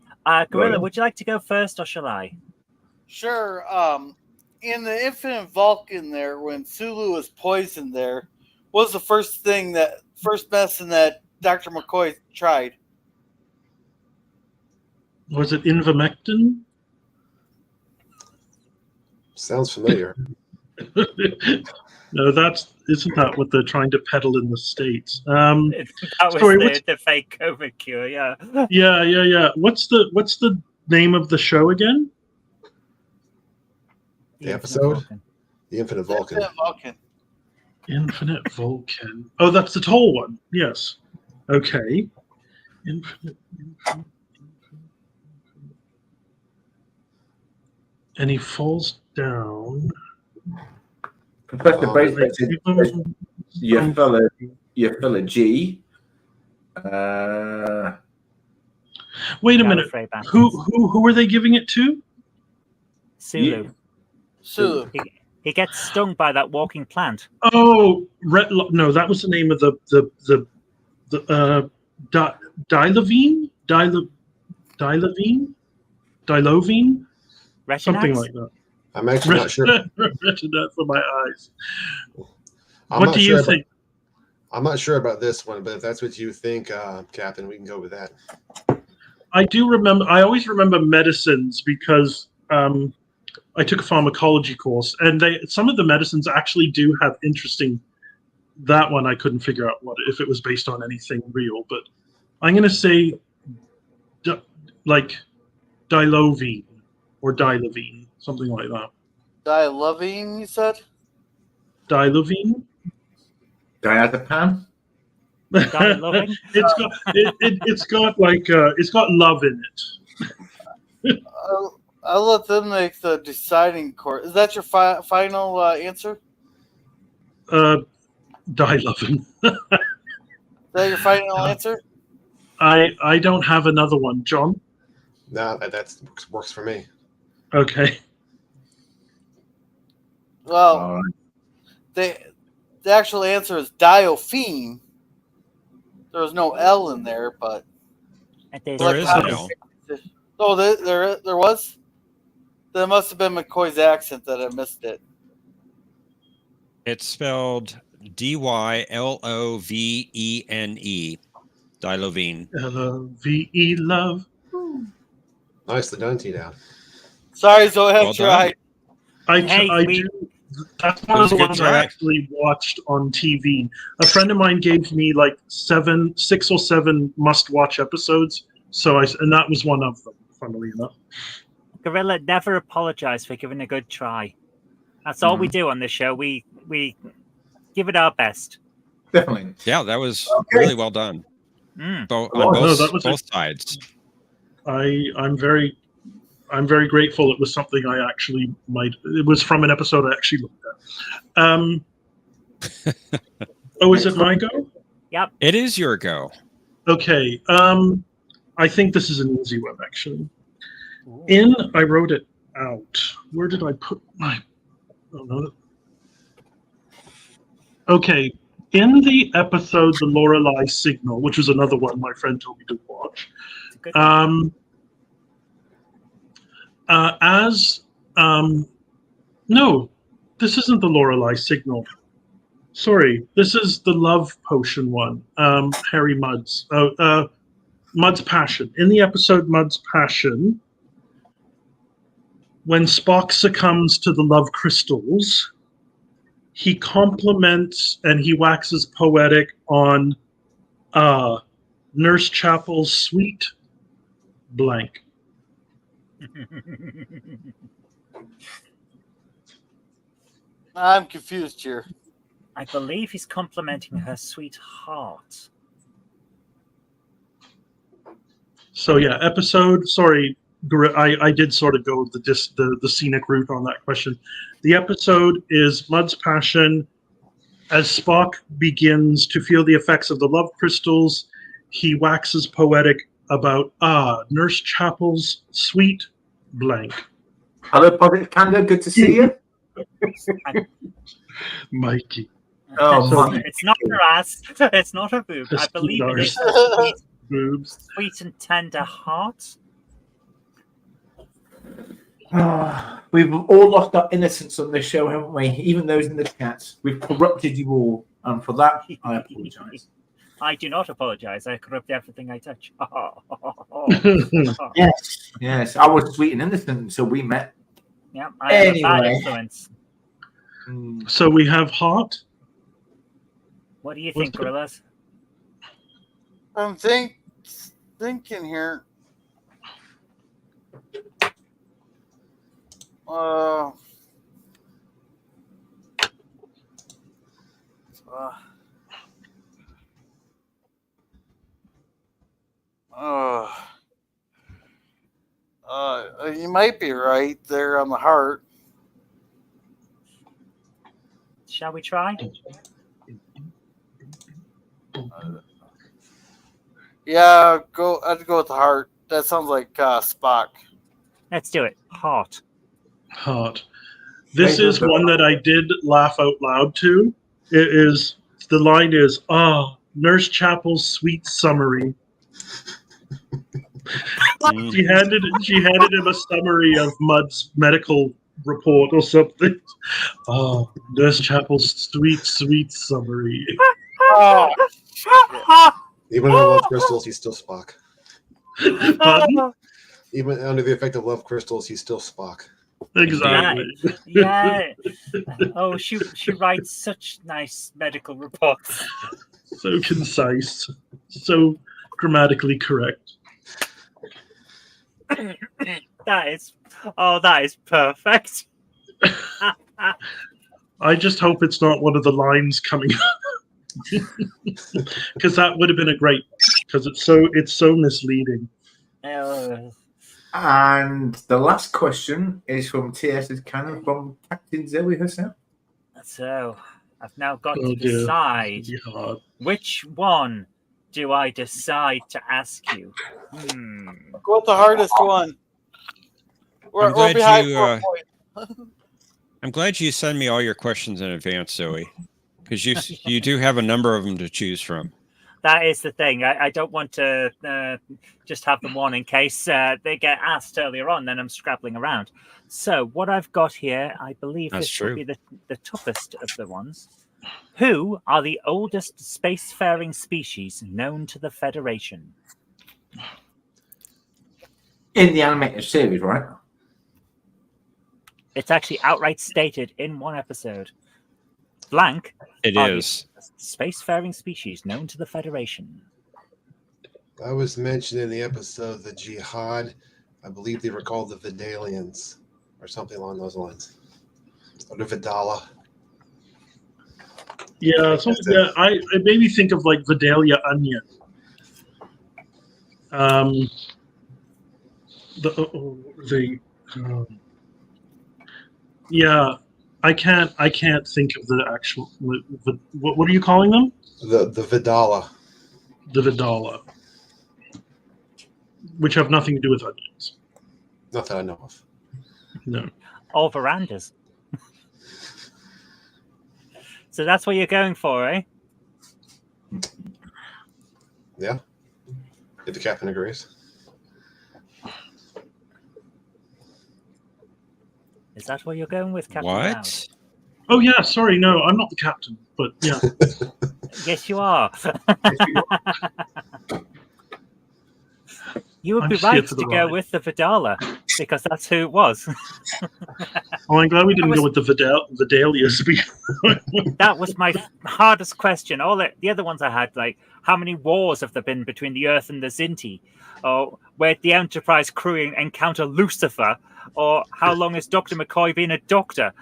Gorilla, would you like to go first or shall I? Sure. In the Infinite Vulcan there, when Sulu was poisoned there, what was the first medicine that Dr. McCoy tried? Was it Invamectin? Sounds familiar. No, isn't that what they're trying to peddle in the States? That was sorry, the fake COVID cure, yeah. Yeah. What's the name of the show again? The episode? The Infinite Vulcan. Infinite Vulcan. Infinite Vulcan. Oh, that's the tall one. Yes. Okay. Infinite. And he falls down. Professor Bracelet says, your fella G. Wait a minute. Who are they giving it to? Sulu. Yeah. Sulu. He gets stung by that walking plant. Oh, no, that was the name of the Dilovine? Dilovine? Something like that. I'm actually not sure. Retinette for my eyes. I'm What not do sure you think? I'm not sure about this one, but if that's what you think, Captain, we can go with that. I always remember medicines because I took a pharmacology course, and some of the medicines actually do have interesting. That one I couldn't figure out if it was based on anything real, but I'm going to say like Dilovine or Dilovine, something like that. Dilovine, you said? Dilovine? Diazepam? It's got love in it. I'll let them make the deciding court. Is that your final answer? Dilovin. Is that your final answer? I don't have another one, John. No, that works for me. Okay. Well, the actual answer is Diophene. There was no L in there, but there is an L. Oh, there was. That must have been McCoy's accent that I missed it. It's spelled Dylovene. Dilovine. L-O-V-E, love. Nicely done, T-Down. Sorry, so I have tried. That's one of the ones I actually watched on TV. A friend of mine gave me like 6 or 7 must-watch episodes, and that was one of them, funnily enough. Gorilla, never apologize for giving a good try. That's all we do on this show. We give it our best. Definitely. Yeah, that was really well done. Both sides. I'm very grateful. It was something I actually it was from an episode I actually looked at. Is it my go? Yep. It is your go. Okay. I think this is an easy one, actually. I wrote it out. Where did I put my... Oh, no. Okay. In the episode, The Lorelei Signal, which was another one my friend told me to watch, no, this isn't the Lorelei Signal. Sorry, this is the Love Potion one. Harry Mudd's. Mudd's Passion. In the episode Mudd's Passion, when Spock succumbs to the love crystals, he compliments and he waxes poetic on Nurse Chapel's sweet blank. I'm confused here. I believe he's complimenting her sweetheart. So yeah, episode. Sorry, I did sort of go the scenic route on that question. The episode is Mudd's passion. As Spock begins to feel the effects of the love crystals, he waxes poetic about Nurse Chapel's sweet blank. Hello, Positive Candor. Good to see you. Mikey. Oh, So- Mikey. It's not her ass. It's not her boob. I believe it is her sweet, Boobs. sweet and tender heart. We've all lost our innocence on this show, haven't we? Even those in the chat. We've corrupted you all. And for that, I apologise. I do not apologize. I corrupt everything I touch. Yes. Yes. I was sweet and innocent until we met. Yeah, I am a bad Anyway. influence. So we have Hot. What do you think, Gorillas? I'm thinking here. You might be right there on the heart. Shall we try? Yeah, I'd go with the heart. That sounds like Spock. Let's do it. Heart. Heart. This is one that I did laugh out loud to. It is the line is Nurse Chapel's sweet summary. She handed him a summary of Mudd's medical report or something. Oh, Nurse Chapel's sweet summary. Even under love crystals, he's still Spock. Pardon? Even under the effect of love crystals, he's still Spock. Exactly. Yeah. Oh, she writes such nice medical reports. So concise. So grammatically correct. That is perfect. I just hope it's not one of the lines coming up. Because that would have been a great, because it's so misleading. And the last question is from TS's Canon from Captain Zoe herself. So I've now got to decide which one do I decide to ask you. Go with the hardest one. We're behind for a point. I'm glad you send me all your questions in advance, Zoe, because you do have a number of them to choose from. That is the thing. I don't want to just have them one in case they get asked earlier on, then I'm scrabbling around. So what I've got here, I believe this will be the toughest of the ones. Who are the oldest spacefaring species known to the Federation? In the animated series, right? It's actually outright stated in one episode. Blank. It is. Spacefaring species known to the Federation. That was mentioned in the episode The Jihad. I believe they were called the Vidalians or something along those lines. Or the Vidala. Yeah, it made me think of like Vidalia onion. Yeah, I can't think of the actual. What are you calling them? The Vidala. The Vidala, which have nothing to do with onions. Not that I know of. No. Or verandas. So that's what you're going for, eh? Yeah. If the captain agrees. Is that what you're going with, Captain? What? Brown? Oh yeah, sorry, no, I'm not the captain, but yeah. Yes, you are. You would be right to go with the Vidala. because that's who it was. Oh, I'm glad we didn't go with the Vidalius. That was my hardest question. All the other ones I had, like, how many wars have there been between the Earth and the Zinti? Or where the Enterprise crew encounter Lucifer? Or how long has Dr. McCoy been a doctor?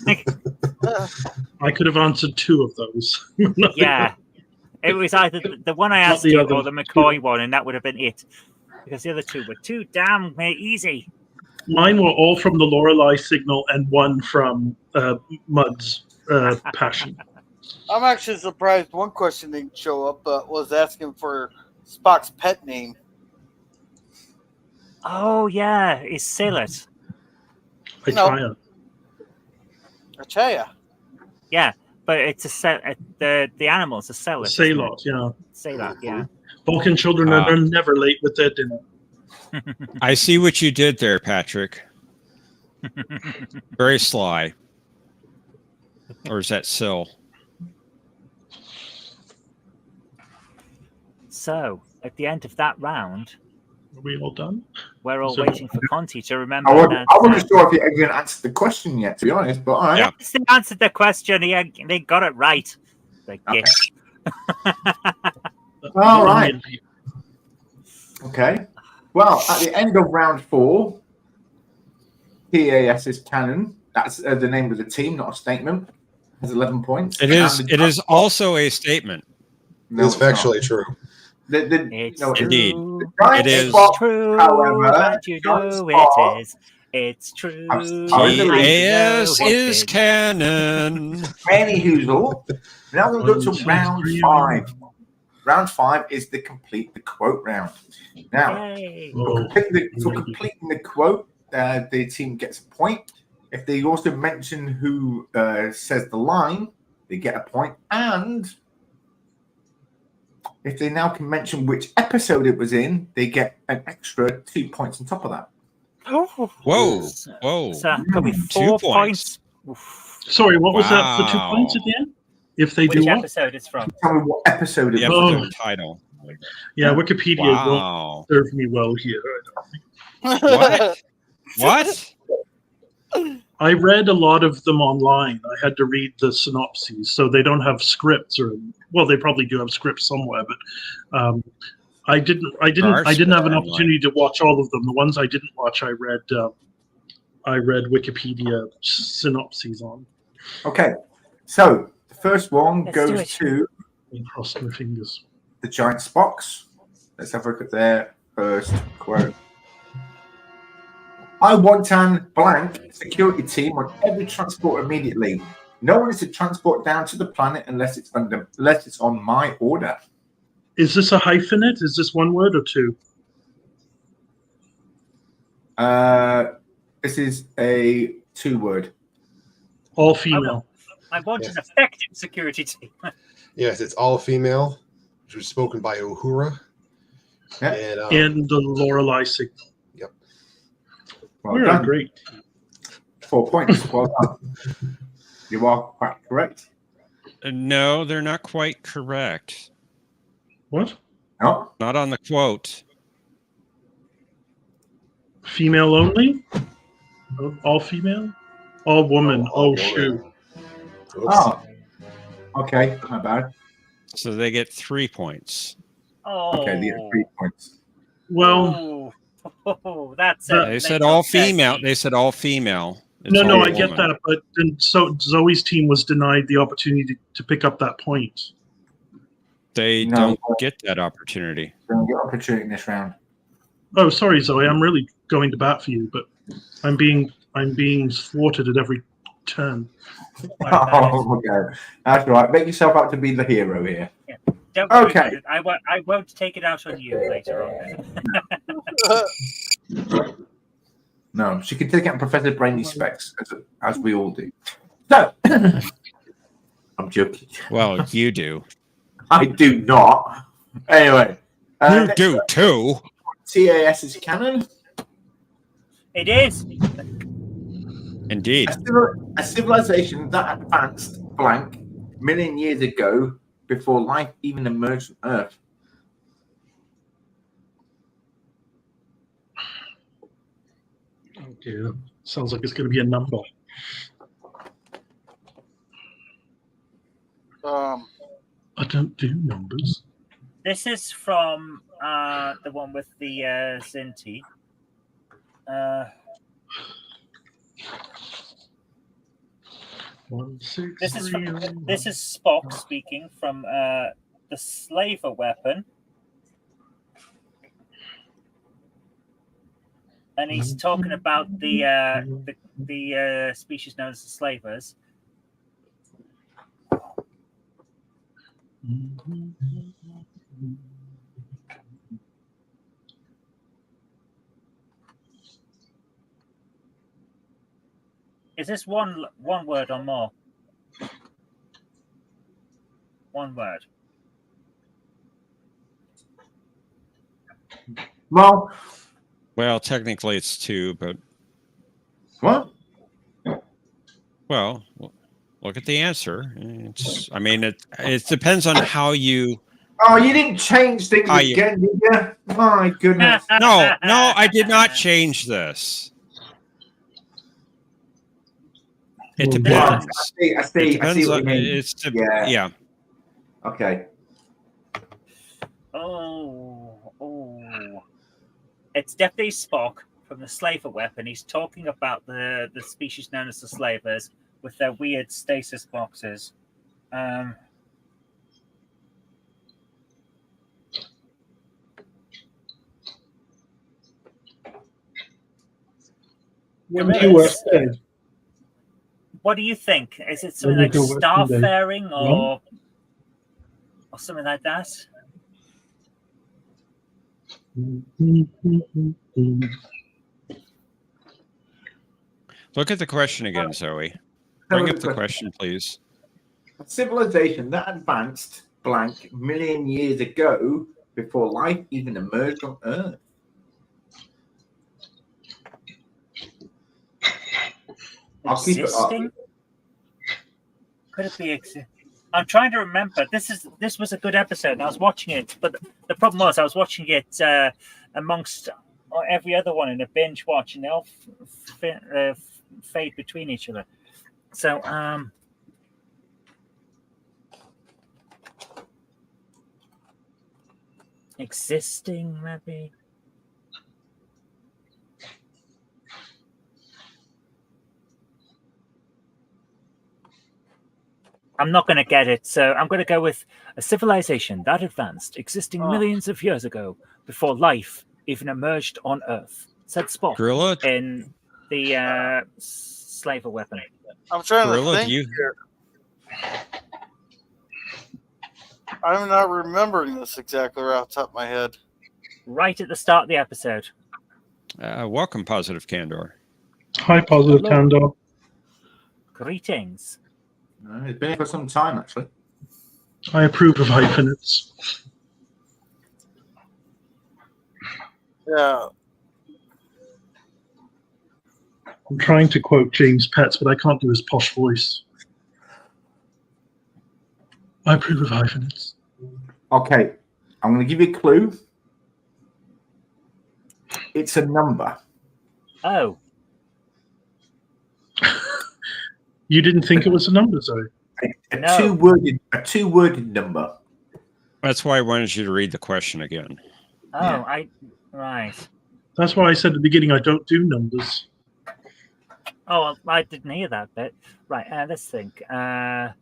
I could have answered 2 of those. Yeah. It was either the one I asked you or the McCoy one, and that would have been it. Because the other 2 were too damn easy. Mine were all from the Lorelei signal and 1 from Mud's passion. I'm actually surprised one question didn't show up, but was asking for Spock's pet name. Oh, yeah. It's Silet. Achaya. Achaya. Yeah, but it's the animal's a Celet. Sailot, yeah. Sailot, yeah. Vulcan children are never late with their dinner. I see what you did there, Patrick. Very sly. Or is that Syl? So, at the end of that round, are we all done? We're all waiting for Conti to remember. I wasn't sure if you even answered the question yet, to be honest, but all right. Yeah. He answered the question. They got it right. Okay. All right. Okay. Well, at the end of round 4, PAS is Cannon. That's the name of the team, not a statement. Has 11 points. It is. It is also a statement. No, it's factually true. It's true. Indeed. It is true. However, you know it is. It's true. PAS is canon. Anywho, now we'll go to round 5. Round 5 is the quote round. Now, for completing the quote, the team gets a point. If they also mention who says the line, they get a point. And if they now can mention which episode it was in, they get an extra 2 points on top of that. Oh. Whoa. So could be 4 points. Sorry, what was that for 2 points at the end? If they do which what? episode it's from? Tell me what episode it was. Title. Yeah, Wikipedia won't serve me well here. What? What? I read a lot of them online. I had to read the synopses, so they don't have scripts, or well, they probably do have scripts somewhere, but I didn't have an opportunity to watch all of them. The ones I didn't watch, I read Wikipedia synopses on. Okay, so the first one goes to cross my fingers. The Giant Spocks. Let's have a look at their first quote. I want an blank security team on every transport immediately. No one is to transport down to the planet unless it's on my order. Is this a hyphenate? Is this one word or 2? This is a 2-word. All female. I want an effective security team. Yes, it's all female, which was spoken by Uhura. Yeah. And the Lorelei signal. Yep. Well done. Great. 4 points. Well done. You are quite correct. No, they're not quite correct. What? No. Not on the quote. Female only? All female? All woman. Oh, shoot. Oh. Okay, not bad. So they get 3 points. Oh. Okay, they get 3 points. Well, that's it. They said all female. They said all female. No, I get that, but then so Zoe's team was denied the opportunity to pick up that point. They don't get that opportunity. They don't get opportunity in this round. Oh, sorry, Zoe. I'm really going to bat for you, but I'm being thwarted at every turn. Oh, okay. That's all right. Make yourself out to be the hero here. Yeah. Don't okay. I won't take it out on you later on. No, she can take out Professor Brainy Specs, as we all do. So, I'm joking. Well, you do. I do not. Anyway. You do too. TAS is canon. It is. Indeed. A civilization that advanced blank million years ago before life even emerged on Earth. dear. Sounds like it's going to be a number. I don't do numbers. This is from the one with the Zinti. This is Spock speaking from the Slaver weapon, and he's talking about the species known as the Slavers. Is this one word or more? One word. Well, technically it's two, but what? Well, look at the answer. It depends on how you. Oh, you didn't change things again, did you? My goodness. No, I did not change this. It depends. I see what you mean. Yeah. Okay. Oh. It's definitely Spock from the Slaver weapon. He's talking about the species known as the Slavers with their weird stasis boxes. When do you work day? What do you think? Is it something like starfaring or something like that? Look at the question again, Zoe. Bring up the question, please. A civilization that advanced blank million years ago before life even emerged on Earth. I'll keep it up. Could it be I'm trying to remember. This was a good episode, and I was watching it, but the problem was I was watching it amongst every other one in a binge watch, and they all fade between each other. So, existing maybe. I'm not going to get it, so I'm going to go with a civilization that advanced, existing millions of years ago, before life even emerged on Earth, said Spock Gorilla? in the Slaver weapon. I'm trying Gorilla, to think here. I'm not remembering this exactly right off the top of my head. Right at the start of the episode. Welcome, Positive Candor. Hi, Positive Candor. Greetings. It's been here for some time, actually. I approve of hyphenates. Yeah. I'm trying to quote James Petts, but I can't do his posh voice. I approve of hyphenates. Okay, I'm going to give you a clue. It's a number. Oh. You didn't think it was a number, Zoe? A two-worded number. That's why I wanted you to read the question again. Oh, yeah. Right. That's why I said at the beginning I don't do numbers. Oh, I didn't hear that bit. Right, let's think. Oh!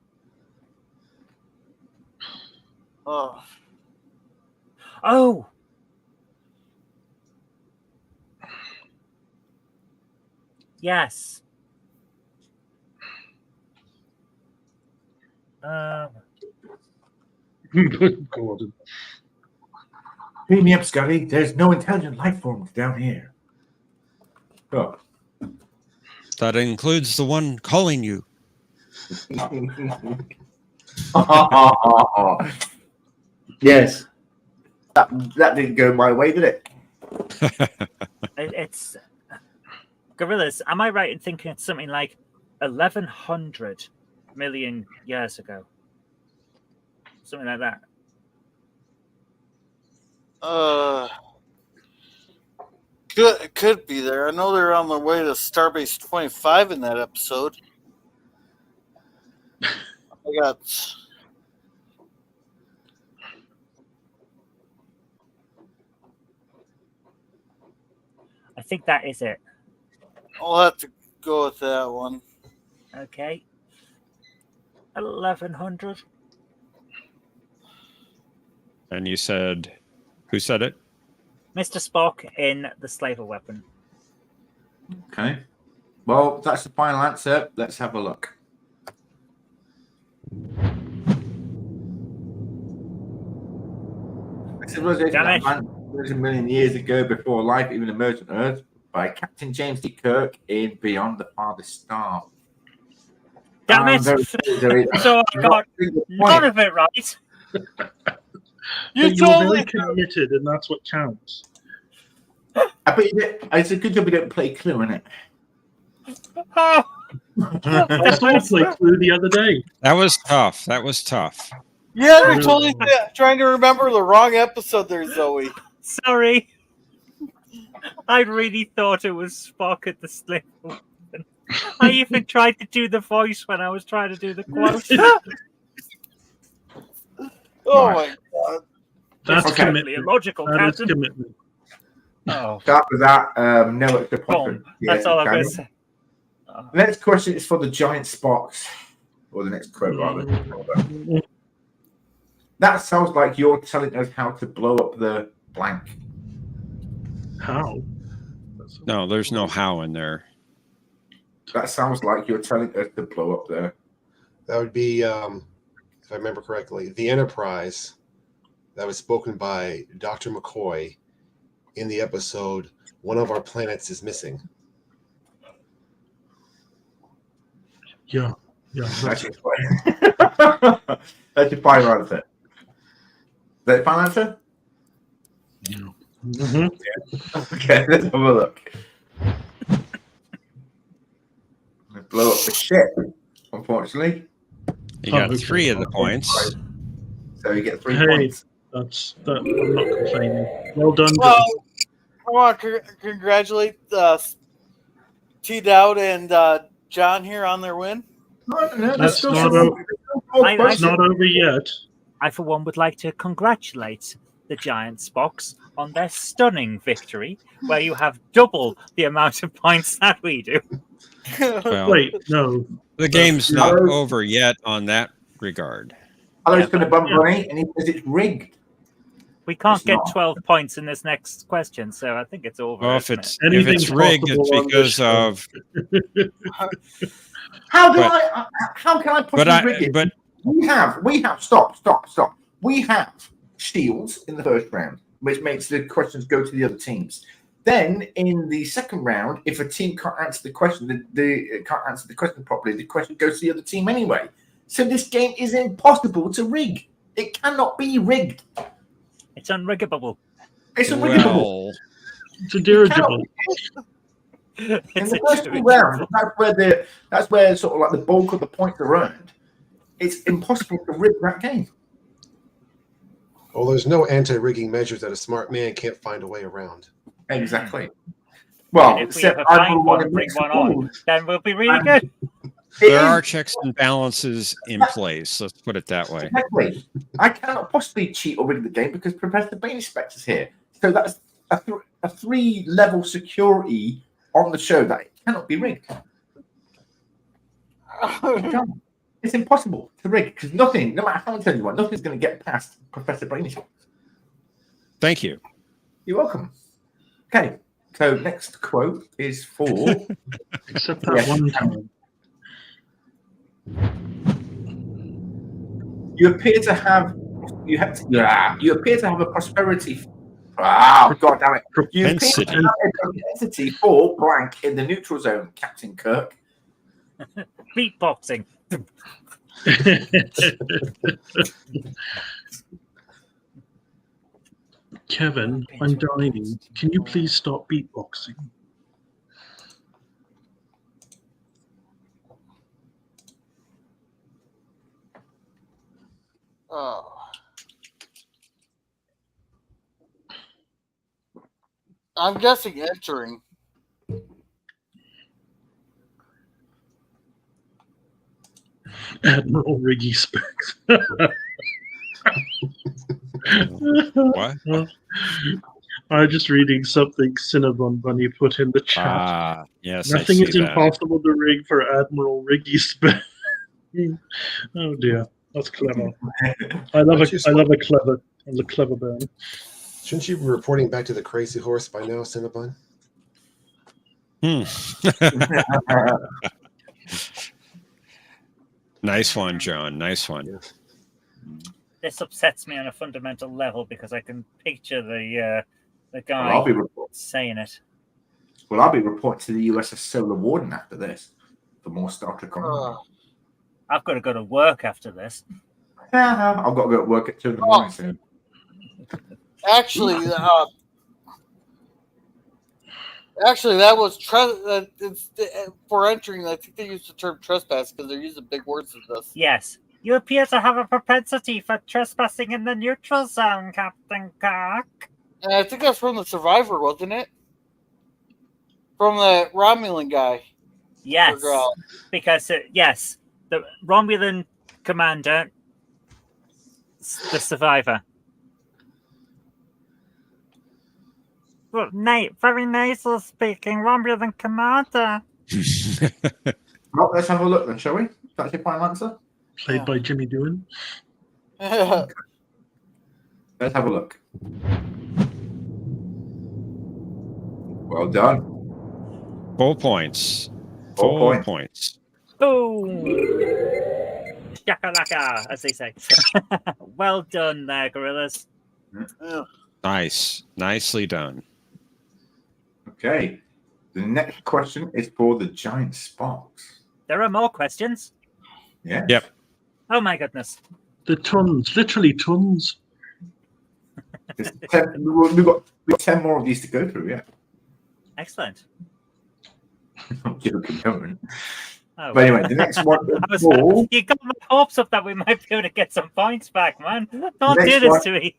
Yes. Gordon. Beam me up, Scotty. There's no intelligent life forms down here. Oh. That includes the one calling you. Yes. That didn't go my way, did it? It's gorillas. Am I right in thinking it's something like 1,100 million years ago? Something like that. Could be there. I know they're on their way to Starbase 25 in that episode. I got. I think that is it. I'll have to go with that one. Okay. 1100. And you said, who said it? Mr. Spock in the Slaver Weapon. Okay. Well, that's the final answer. Let's have a look. A civilization that ran hundreds of million years ago before life even emerged on Earth by Captain James D. Kirk in Beyond the Farthest Star. Damn it! So I got none of it right. You're very committed, and that's what counts. I bet it's a good job we don't play Clue, isn't it? Oh. I saw play Clue the other day. That was tough. That was tough. Yeah, we're totally trying to remember the wrong episode there, Zoe. Sorry. I really thought it was Spock at the Slaver Weapon. I even tried to do the voice when I was trying to do the quote. Oh my god. That's commitment. Illogical, that is Captain. commitment. Oh. After that, no extra point. That's all I'm going to say. The next question is for the giant Spocks, or the next quote rather. That sounds like you're telling us how to blow up the blank. How? No, there's no how in there. That sounds like you're telling us to blow up there. That would be, if I remember correctly, the Enterprise that was spoken by Dr. McCoy in the episode "One of Our Planets is Missing." Yeah. That's your final answer. Is that your final answer? Yeah. Yeah. Okay, let's have a look. Blow up the ship, unfortunately. You got 3 of the points. So you get 3 Hey, points. I'm not complaining. Well done, Well, John. I want to congratulate T Dowd and John here on their win. That's not over. It's not over yet. I, for one, would like to congratulate the Giant Spocks on their stunning victory, where you have double the amount of points that we do. Well, Wait, no. the game's not over yet on that regard. Hello's going to bump Ronnie, and he says it's rigged. We can't get not. 12 points in this next question, so I think it's over. Well, if isn't it's it? if it's rigged, it's because of. How do But- how can I possibly rig it? But We have, stop. We have shields in the first round, which makes the questions go to the other teams. Then in the second round, if a team can't answer the question, can't answer the question properly, the question goes to the other team anyway. So this game is impossible to rig. It cannot be rigged. It's unriggable. It's unriggable. It's a dirigible. In the first 2 rounds, that's where sort of like the bulk of the points are earned. It's impossible to rig that game. Well, there's no anti-rigging measures that a smart man can't find a way around. Exactly. Well, And if we ever find one and bring one on, then we'll be really good. there are checks and balances in place. Let's put it that way. Exactly. I cannot possibly cheat or rig the game because Professor Bain Inspector's here. So that's a 3-level security on the show that it cannot be rigged. It's impossible to rig because nothing, no matter how intelligent you are, nothing's going to get past Professor Bain Inspector. Thank you. You're welcome. Okay, so next quote is for Except that one time. You appear to have a prosperity. God damn it! You appear to have a propensity for blank in the neutral zone, Captain Kirk. Beatboxing. Kevin, I'm dying. Can you please stop beatboxing? Oh. I'm guessing entering. Admiral Riggy Specs. What? I'm just reading something Cinnabon Bunny put in the chat. Ah, yes, I Nothing see is that. impossible to rig for Admiral Riggy Specs. Oh dear, that's clever. I love a clever band. Shouldn't you be reporting back to the Crazy Horse by now, Cinnabon? Nice one, John. Nice one. Yeah. This upsets me on a fundamental level because I can picture the guy I'll be saying it. Well, I'll be reporting to the USS Solar Warden after this for more Star Trek on. I've got to go to work after this. I've got to go to work at 2 in the morning soon. Actually, that was for entering. I think they used the term trespass because they're using big words in this. Yes. You appear to have a propensity for trespassing in the neutral zone, Captain Kirk. And I think that's from the Survivor, wasn't it? From the Romulan guy. Yes. Because, yes, the Romulan commander, the Survivor. Well, very nasal speaking, Romulan commander. Well, let's have a look then, shall we? That's your final answer? Played by Jimmy Doohan. Let's have a look. Well done. 4 points. 4 points. Boom! Shakalaka, as they say. Well done there, gorillas. Nice. Nicely done. Okay. The next question is for the giant sparks. There are more questions. Yeah. Yep. Oh my goodness. The tons, literally tons. We've got 10 more of these to go through, yeah. Excellent. I'm joking, don't. Oh, but anyway, the next one. You got my hopes up that we might be able to get some points back, man. Don't do this to me.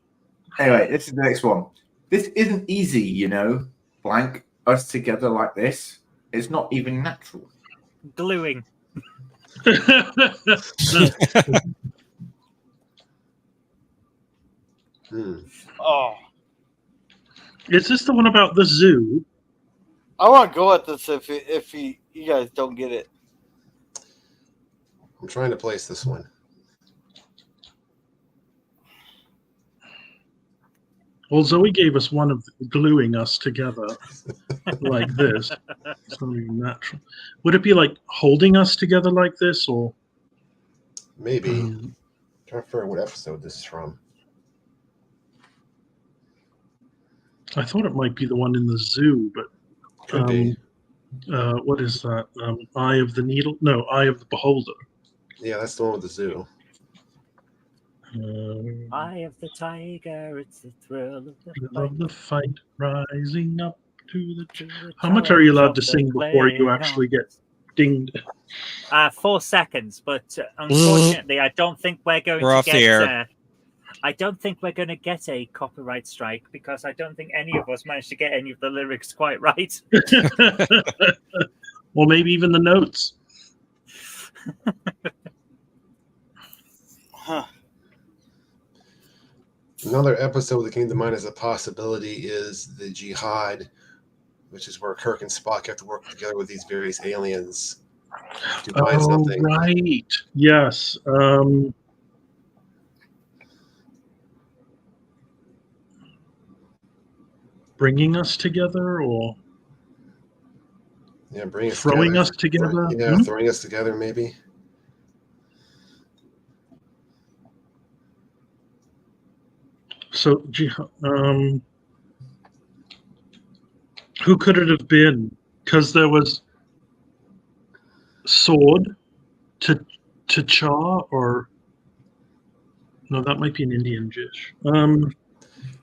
Anyway, this is the next one. This isn't easy, you know. Blank us together like this. It's not even natural. Gluing. Oh. Is this the one about the zoo? I want to go at this if you guys don't get it. I'm trying to place this one. Well, Zoe gave us one of gluing us together like this. It's not even natural. Would it be like holding us together like this, or maybe? I'm trying to figure out what episode this is from. I thought it might be the one in the zoo, but could be. What is that? Eye of the Needle? No, Eye of the Beholder. Yeah, that's the one with the zoo. Eye of the tiger, it's the thrill of the fight, rising up to the. How much are you allowed to sing before you actually get dinged? 4 seconds, but unfortunately, I don't think we're going We're to off get. The air. I don't think we're going to get a copyright strike because I don't think any of us managed to get any of the lyrics quite right. Or maybe even the notes. Another episode that came to mind as a possibility is the Jihad, which is where Kirk and Spock have to work together with these various aliens to find something. Right. Yes. Bringing us together, or bringing us throwing together. us together. Yeah, throwing us together, maybe. So, who could it have been? Because there was sword to Char, or no, that might be an Indian dish.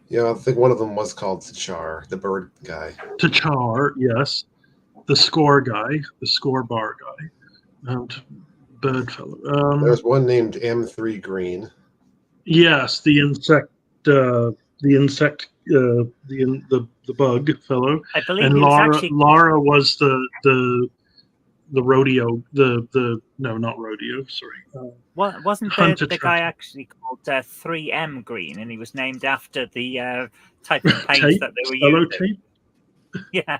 Yeah, I think one of them was called T'Char, the bird guy. T'Char, yes. The score guy, the score bar guy, and bird fellow. There's one named M3 Green. Yes, the insect insect, the bug fellow, I believe and he was Lara actually Lara was the rodeo, the no, not rodeo, sorry. wasn't Hunter the guy Trapper. actually called 3M Green, and he was named after the type of paint Tape, that they were cello using. tape. Yeah.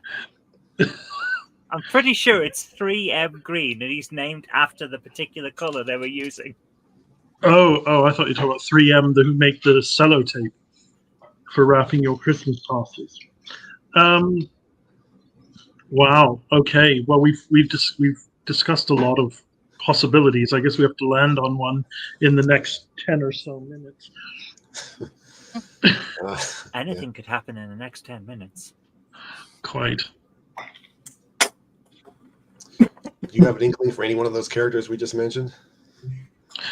I'm pretty sure it's 3M Green, and he's named after the particular color they were using. Oh, I thought you were talking about 3M, who make the cello tape for wrapping your Christmas parcels. Wow. Okay. Well, we've discussed a lot of possibilities. I guess we have to land on one in the next 10 or so minutes. Anything could happen in the next 10 minutes. Quite. Do you have an inkling for any one of those characters we just mentioned?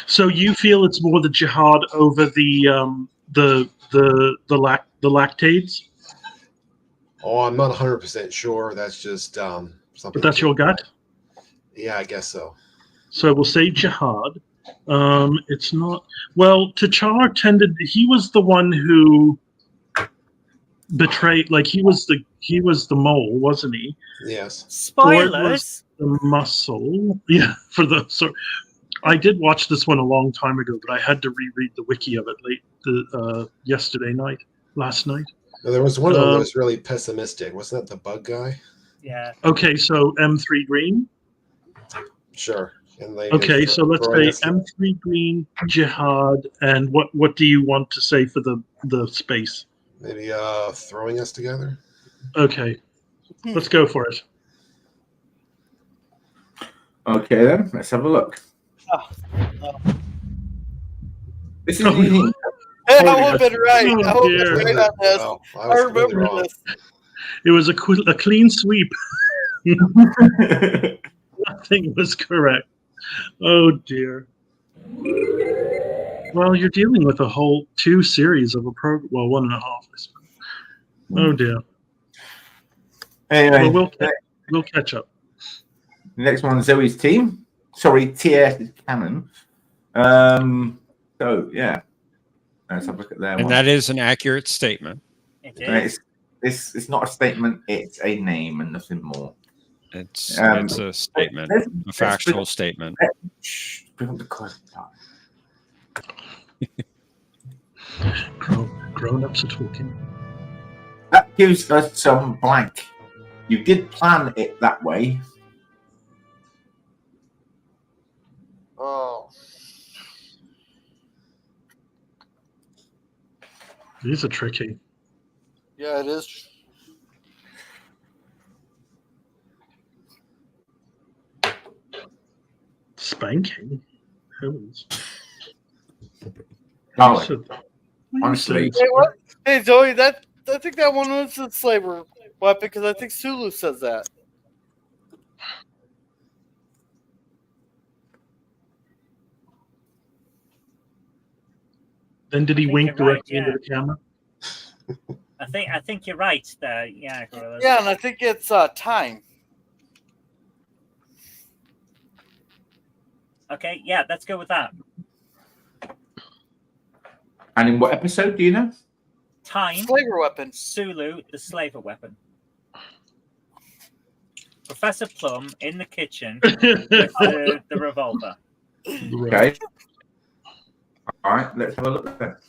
So you feel it's more the jihad over the lactates? Oh, I'm not 100% sure. That's just something. But that's your gut? Yeah, I guess so. So we'll say jihad. It's not. Well, T'Challa he was the one who betrayed. Like he was the mole, wasn't he? Yes. Spoilers. The muscle. Yeah, for the so. I did watch this one a long time ago, but I had to reread the wiki of it last night. No, there was one of them that was really pessimistic. Wasn't that the bug guy? Yeah. Okay, so M3 Green. Sure. And they okay, so let's say M3 Green, Jihad, and what do you want to say for the space? Maybe throwing us together. Okay, let's go for it. Okay, then let's have a look. This is easy. I would have been right. Oh, I would have been right on this. Well, I remember this. It was a clean sweep. Nothing was correct. Oh dear. Well, you're dealing with a whole 2 series of a program. Well, 1.5, I suppose. Oh dear. Anyway, well, we'll catch up. The next one, Zoe's team. Sorry, TS is canon. So yeah, let's have a look at their and one. that is an accurate statement. It is. It's not a statement. It's a name and nothing more. It's a statement, a factual statement. Bring up the close Grown-ups are talking. That gives us some blank. You did plan it that way. Oh. These are tricky. Yeah, it is. Spanking? Heavens. Honestly. Hey, what? Hey, Zoe, I think that one was a slaver weapon because I think Sulu says that. Then did he wink directly into the camera? I think you're right there. Yeah, Gorillas. Yeah, and I think it's time. Okay, yeah, let's go with that. And in what episode do you know? Time. Slaver weapon. Sulu, the slaver weapon. Professor Plum in the kitchen with the revolver. Okay. All right, let's have a look at that.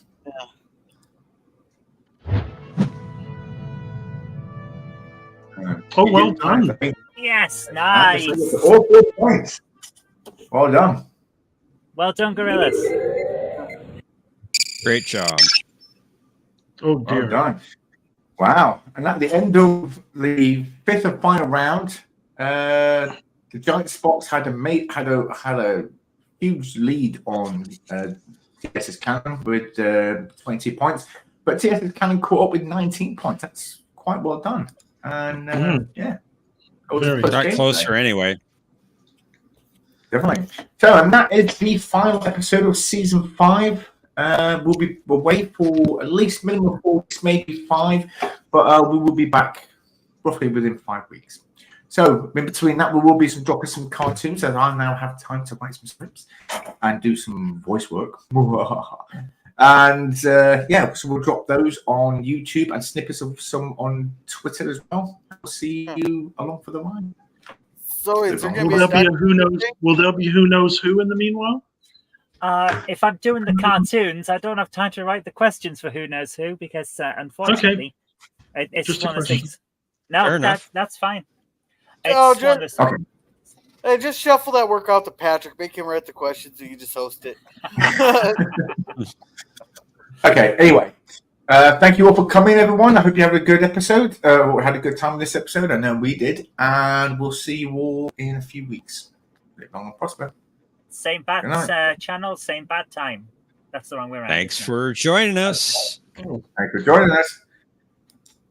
Oh, well done. Yes, nice. All 4 points. Well done. Well done, Gorillas. Great job. Oh, dear. Well done. Wow. And at the end of the 5th and final round, the Giant Spots had a huge lead on TS's Cannon with 20 points, but TS's Cannon caught up with 19 points. That's quite well done. And yeah, Got closer anyway. Definitely. So, and that is the final episode of season 5. We'll wait for at least minimum 4 weeks, maybe 5, but we will be back roughly within 5 weeks. So in between that, we will be dropping some cartoons, and I now have time to write some scripts and do some voice work. And yeah, so we'll drop those on YouTube and snippets of some on Twitter as well. We'll see you along for the ride. So is there going Will to there be be a who knows? Will there be who knows who in the meanwhile? If I'm doing the cartoons, I don't have time to write the questions for Who Knows Who because, unfortunately, it's Just a one of the question. things. No, Fair enough. that's fine. Oh, It's one of just, the- Okay. Hey, just shuffle that work out to Patrick. Make him write the questions, and you just host it. Okay, anyway. Thank you all for coming, everyone. I hope you had a good episode. Had a good time with this episode. I know we did. And we'll see you all in a few weeks. Live long and prosper. Same Good night. bad channel, same bad time. That's the wrong way around. Thanks for joining us. Thanks for joining us.